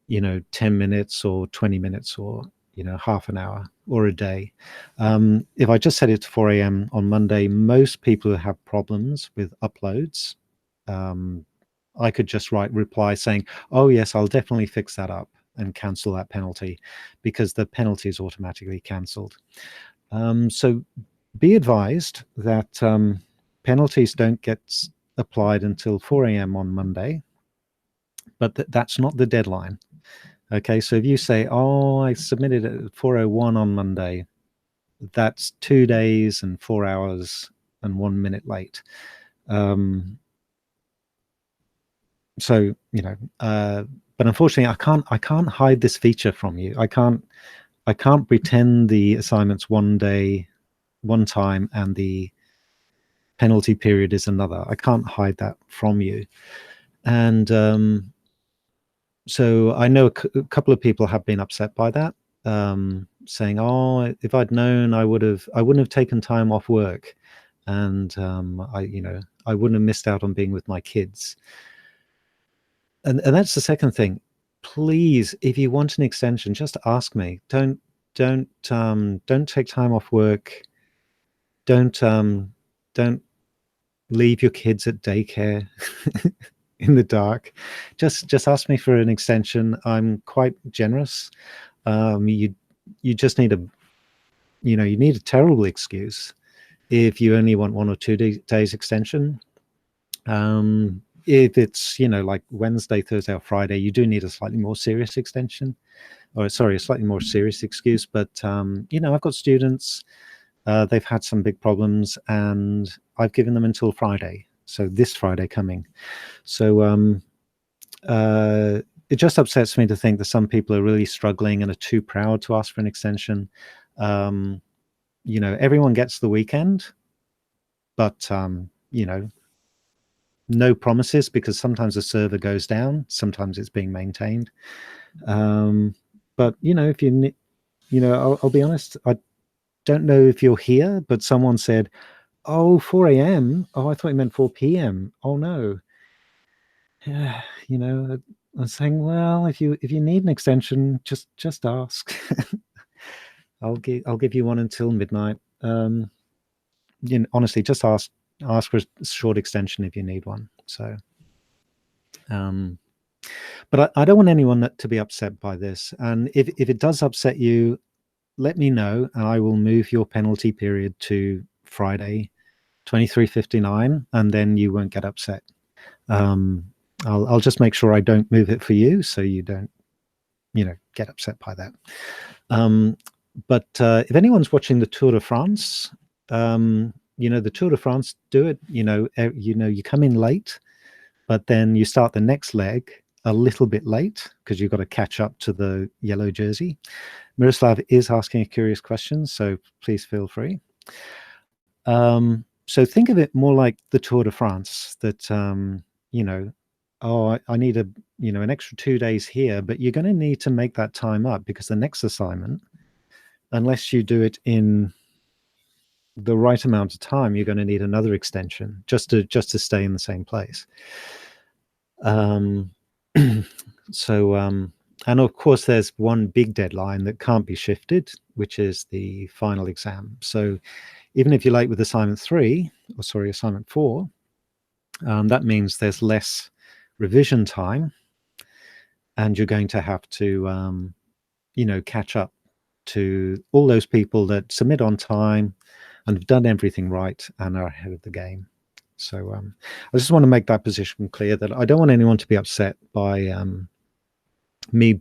10 minutes or 20 minutes or half an hour or a day. If I just set it to 4 a.m. on Monday, most people who have problems with uploads, I could just reply saying, oh yes, I'll definitely fix that up and cancel that penalty, because the penalty is automatically cancelled. So be advised that penalties don't get applied until 4 a.m. on Monday, but that's not the deadline. Okay, so if you say, oh, I submitted it at 4:01 on Monday, that's 2 days and 4 hours and 1 minute late. So, but unfortunately, I can't hide this feature from you. I can't pretend the assignment's one day, one time, and the penalty period is another. I can't hide that from you. And so I know a couple of people have been upset by that, saying, "Oh, if I'd known, I wouldn't have taken time off work, and I wouldn't have missed out on being with my kids." And that's the second thing. Please, if you want an extension, just ask me. Don't take time off work. Don't leave your kids at daycare in the dark. Just ask me for an extension. I'm quite generous. You just need you need a terrible excuse if you only want 1 or 2 days extension. If it's like Wednesday, Thursday, or Friday, you do need a slightly more serious extension, or sorry, a slightly more serious excuse. But I've got students. They've had some big problems, and I've given them until Friday. So this Friday coming. So it just upsets me to think that some people are really struggling and are too proud to ask for an extension. Everyone gets the weekend, but no promises, because sometimes the server goes down, sometimes it's being maintained. But if I'll be honest, I don't know if you're here, but someone said, oh, 4 a.m. Oh, I thought you meant 4 p.m. Oh no. Yeah, I'm saying, well, if you need an extension, just ask. I'll give you one until midnight. Honestly, just ask for a short extension if you need one. So but I don't want anyone to be upset by this. And if it does upset you, let me know, and I will move your penalty period to Friday, 23:59, and then you won't get upset. I'll just make sure I don't move it for you, so you don't, get upset by that. But if anyone's watching the Tour de France, the Tour de France do it. You come in late, but then you start the next leg a little bit late because you've got to catch up to the yellow jersey. Miroslav is asking a curious question, so please feel free. So think of it more like the Tour de France, that I need an extra 2 days here, but you're going to need to make that time up, because the next assignment, unless you do it in the right amount of time, you're going to need another extension just to stay in the same place. And of course, there's one big deadline that can't be shifted, which is the final exam. So even if you're late with assignment 4, that means there's less revision time, and you're going to have to, catch up to all those people that submit on time and have done everything right and are ahead of the game. So I just want to make that position clear, that I don't want anyone to be upset by me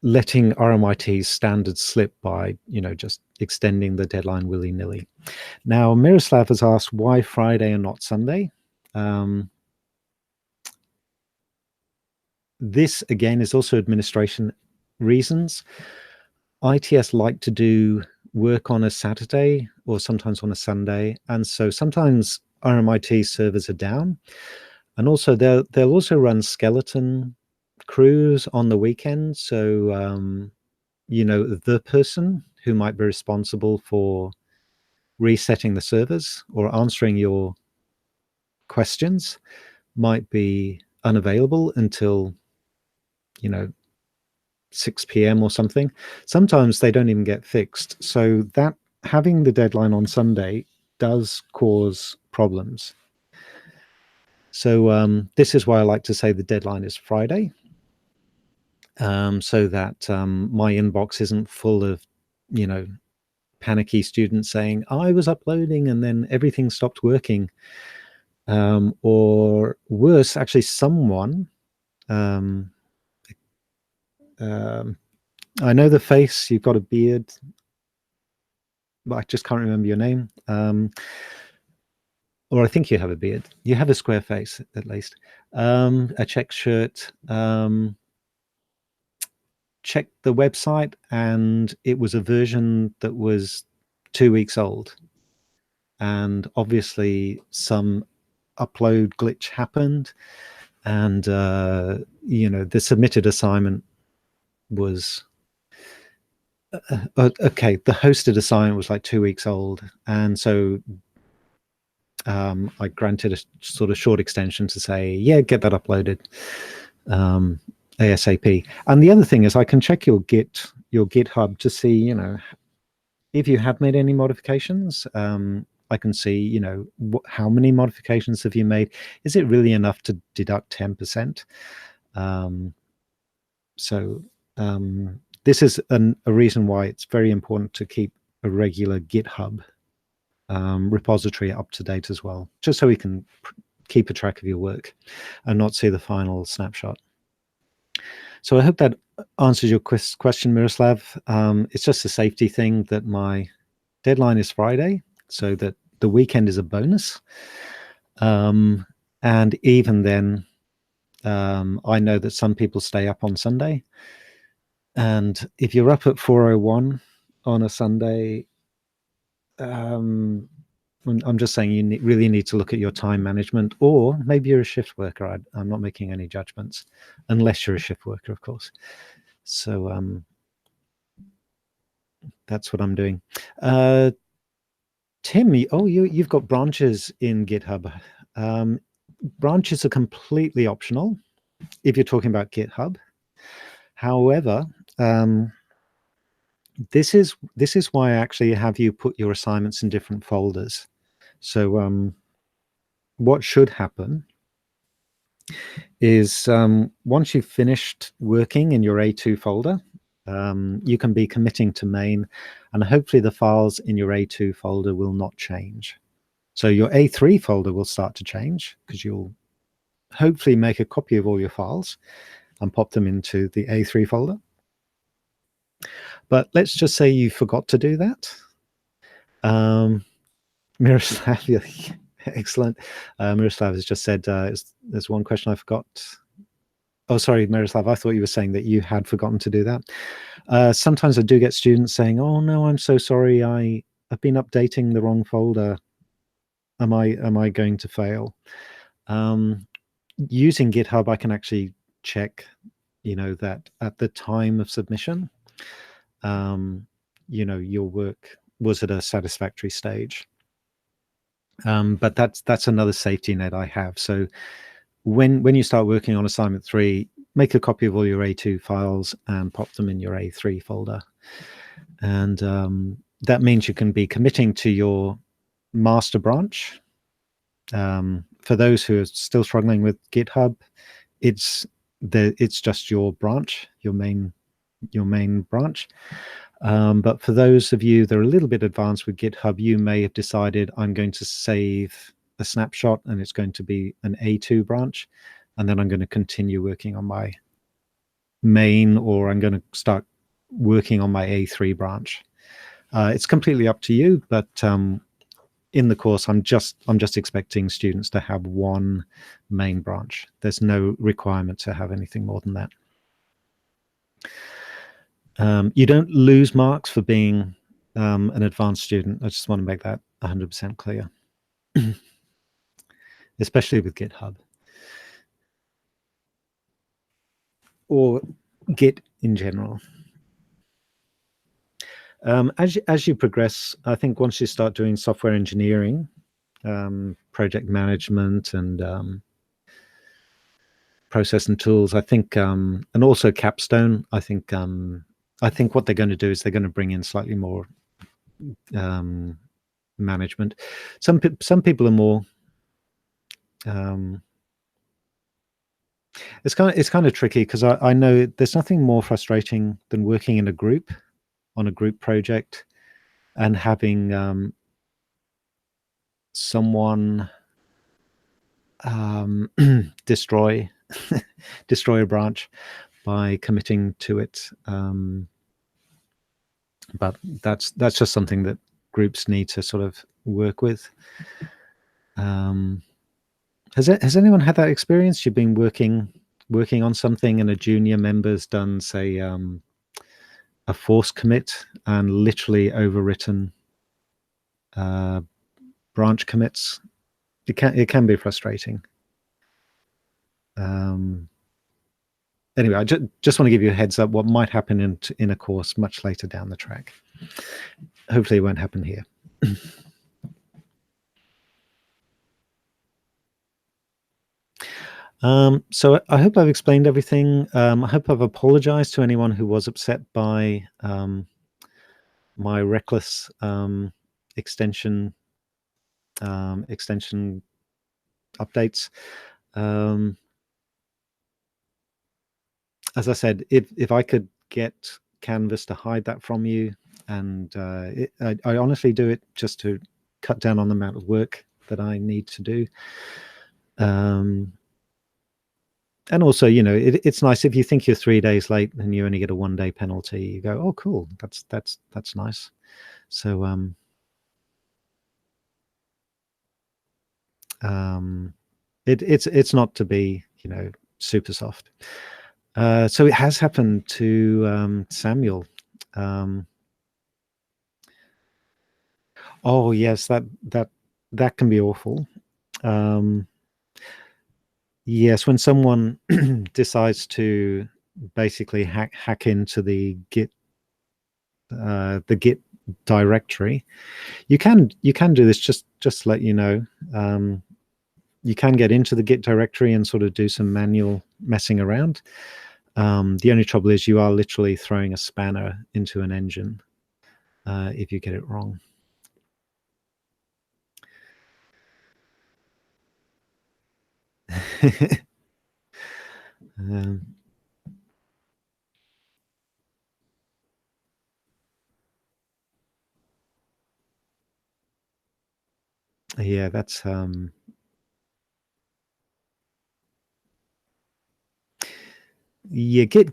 letting RMIT's standards slip by, just extending the deadline willy-nilly. Now, Miroslav has asked why Friday and not Sunday. This, again, is also administration reasons. ITS like to do work on a Saturday or sometimes on a Sunday, and so sometimes RMIT servers are down, and also they'll also run skeleton crews on the weekend. So the person who might be responsible for resetting the servers or answering your questions might be unavailable until 6 p.m. or something. Sometimes they don't even get fixed. So that having the deadline on Sunday does cause problems. So this is why I like to say the deadline is Friday, so that my inbox isn't full of, panicky students saying, I was uploading and then everything stopped working. Or worse, actually, someone, I know the face, you've got a beard, but I just can't remember your name. Or I think you have a beard. You have a square face, at least. A check shirt. Checked the website, and it was a version that was 2 weeks old. And obviously some upload glitch happened, and the submitted assignment was okay. The hosted assignment was like 2 weeks old, and so I granted a sort of short extension to say, yeah, get that uploaded ASAP. And the other thing is, I can check your GitHub to see, if you have made any modifications. I can see, how many modifications have you made? Is it really enough to deduct 10%? This is a reason why it's very important to keep a regular GitHub repository up to date as well, just so we can keep a track of your work and not see the final snapshot. So I hope that answers your question, Miroslav. It's just a safety thing that my deadline is Friday, so that the weekend is a bonus. And even then, I know that some people stay up on Sunday. And if you're up at 4:01 on a Sunday, I'm just saying you really need to look at your time management, or maybe you're a shift worker. I'm not making any judgments, unless you're a shift worker, of course. So that's what I'm doing. Tim, you've got branches in GitHub. Branches are completely optional if you're talking about GitHub. However, this is why I actually have you put your assignments in different folders. So what should happen is, once you've finished working in your A2 folder, you can be committing to main, and hopefully the files in your A2 folder will not change. So your A3 folder will start to change, because you'll hopefully make a copy of all your files and pop them into the A3 folder. But let's just say you forgot to do that. Miroslav, yeah, excellent. Miroslav has just said, there's one question I forgot. Oh, sorry, Miroslav, I thought you were saying that you had forgotten to do that. Sometimes I do get students saying, oh no, I'm so sorry, I've been updating the wrong folder. Am I going to fail? Using GitHub, I can actually check, that at the time of submission, your work was at a satisfactory stage. But that's another safety net I have. So when you start working on assignment 3, make a copy of all your A2 files and pop them in your A3 folder. And that means you can be committing to your master branch. For those who are still struggling with GitHub, it's just your branch, your main branch. But for those of you that are a little bit advanced with GitHub, you may have decided, I'm going to save a snapshot and it's going to be an A2 branch, and then I'm going to continue working on my main, or I'm going to start working on my A3 branch. It's completely up to you, but in the course, I'm just expecting students to have one main branch. There's no requirement to have anything more than that. You don't lose marks for being an advanced student. I just want to make that 100% clear, especially with GitHub or Git in general. As you progress, I think once you start doing software engineering, project management, and process and tools, I think, and also Capstone, I think what they're going to do is they're going to bring in slightly more management. Some people are more. It's kind of tricky because I know there's nothing more frustrating than working in a group on a group project and having someone destroy a branch by committing to it. But that's just something that groups need to sort of work with. Has anyone had that experience? You've been working on something and a junior member's done, say, a force commit and literally overwritten branch commits? It can be frustrating. Anyway, I just want to give you a heads up what might happen in a course much later down the track. Hopefully it won't happen here. So I hope I've explained everything. I hope I've apologized to anyone who was upset by my reckless extension updates. As I said, if I could get Canvas to hide that from you, and I honestly do it just to cut down on the amount of work that I need to do. And also, it's nice if you think you're 3 days late and you only get a 1-day penalty. You go, oh, cool, that's nice. So it's not to be super soft. So it has happened to Samuel. Oh yes, that can be awful. Yes, when someone decides to basically hack into the Git directory, you can do this. Just to let you know, you can get into the Git directory and sort of do some manual messing around. The only trouble is you are literally throwing a spanner into an engine if you get it wrong. Yeah, that's Yeah, Git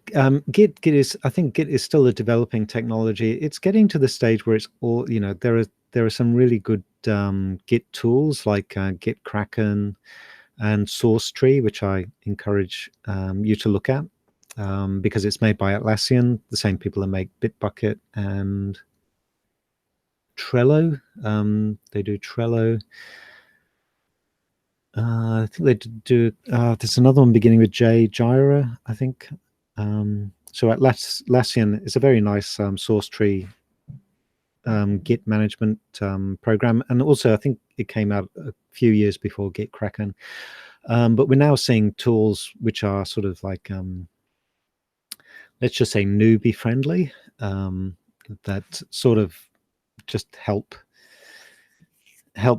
is, I think Git is still a developing technology. It's getting to the stage where it's all, there are some really good Git tools like Git Kraken and Source Tree, which I encourage you to look at, because it's made by Atlassian, the same people that make Bitbucket and Trello. They do Trello. I think they do. There's another one beginning with J, Jira, I think. So Atlassian is a very nice source tree Git management program, and also I think it came out a few years before Git Kraken. But we're now seeing tools which are sort of like, let's just say, newbie friendly, that sort of just help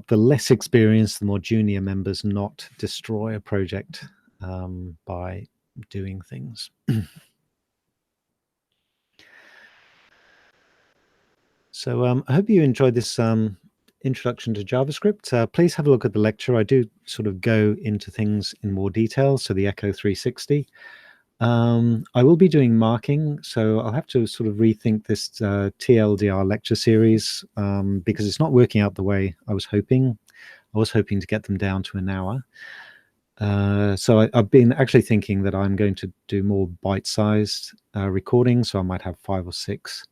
the less experienced, the more junior members not destroy a project by doing things. So I hope you enjoyed this introduction to JavaScript. Please have a look at the lecture. I do sort of go into things in more detail. So the Echo 360. I will be doing marking, so I'll have to sort of rethink this TLDR lecture series because it's not working out the way I was hoping. I was hoping to get them down to an hour. So I've been actually thinking that I'm going to do more bite-sized recordings, so I might have 5 or 6.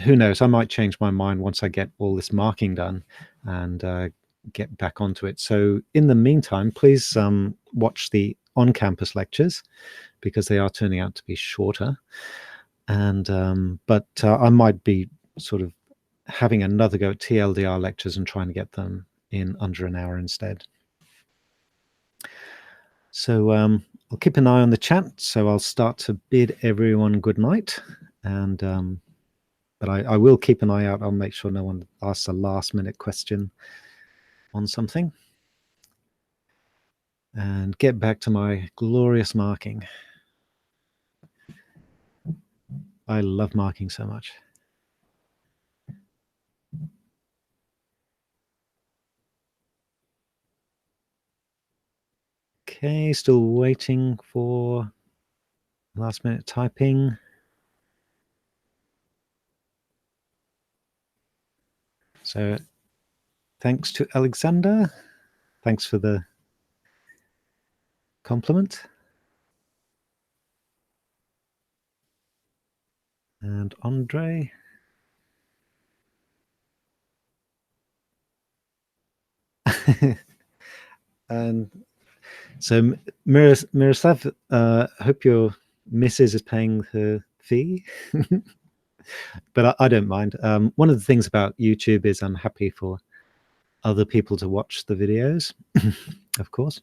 Who knows? I might change my mind once I get all this marking done and get back onto it. So in the meantime, please watch the on-campus lectures because they are turning out to be shorter. And but I might be sort of having another go at TLDR lectures and trying to get them in under an hour instead. So I'll keep an eye on the chat. So I'll start to bid everyone good night, and but I will keep an eye out. I'll make sure no one asks a last-minute question on something, and get back to my glorious marking. I love marking so much. Okay, still waiting for last-minute typing. So thanks to Alexander. Thanks for the compliment. And Andre. And so Miroslav, hope your missus is paying her fee. But I don't mind. One of the things about YouTube is I'm happy for other people to watch the videos, of course.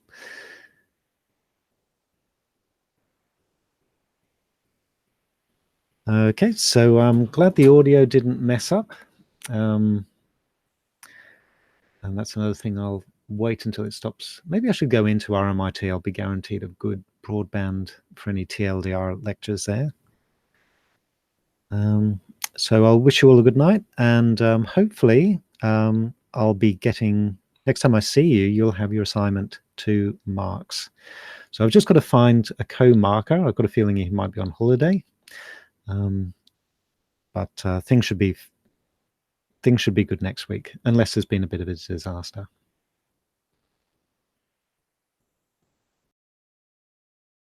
Okay, so I'm glad the audio didn't mess up. And that's another thing. I'll wait until it stops. Maybe I should go into RMIT. I'll be guaranteed a good broadband for any TLDR lectures there. So I'll wish you all a good night, and hopefully I'll be getting, next time I see you, you'll have your assignment 2 marks. So I've just got to find a co-marker. I've got a feeling he might be on holiday, but things should be good next week, unless there's been a bit of a disaster.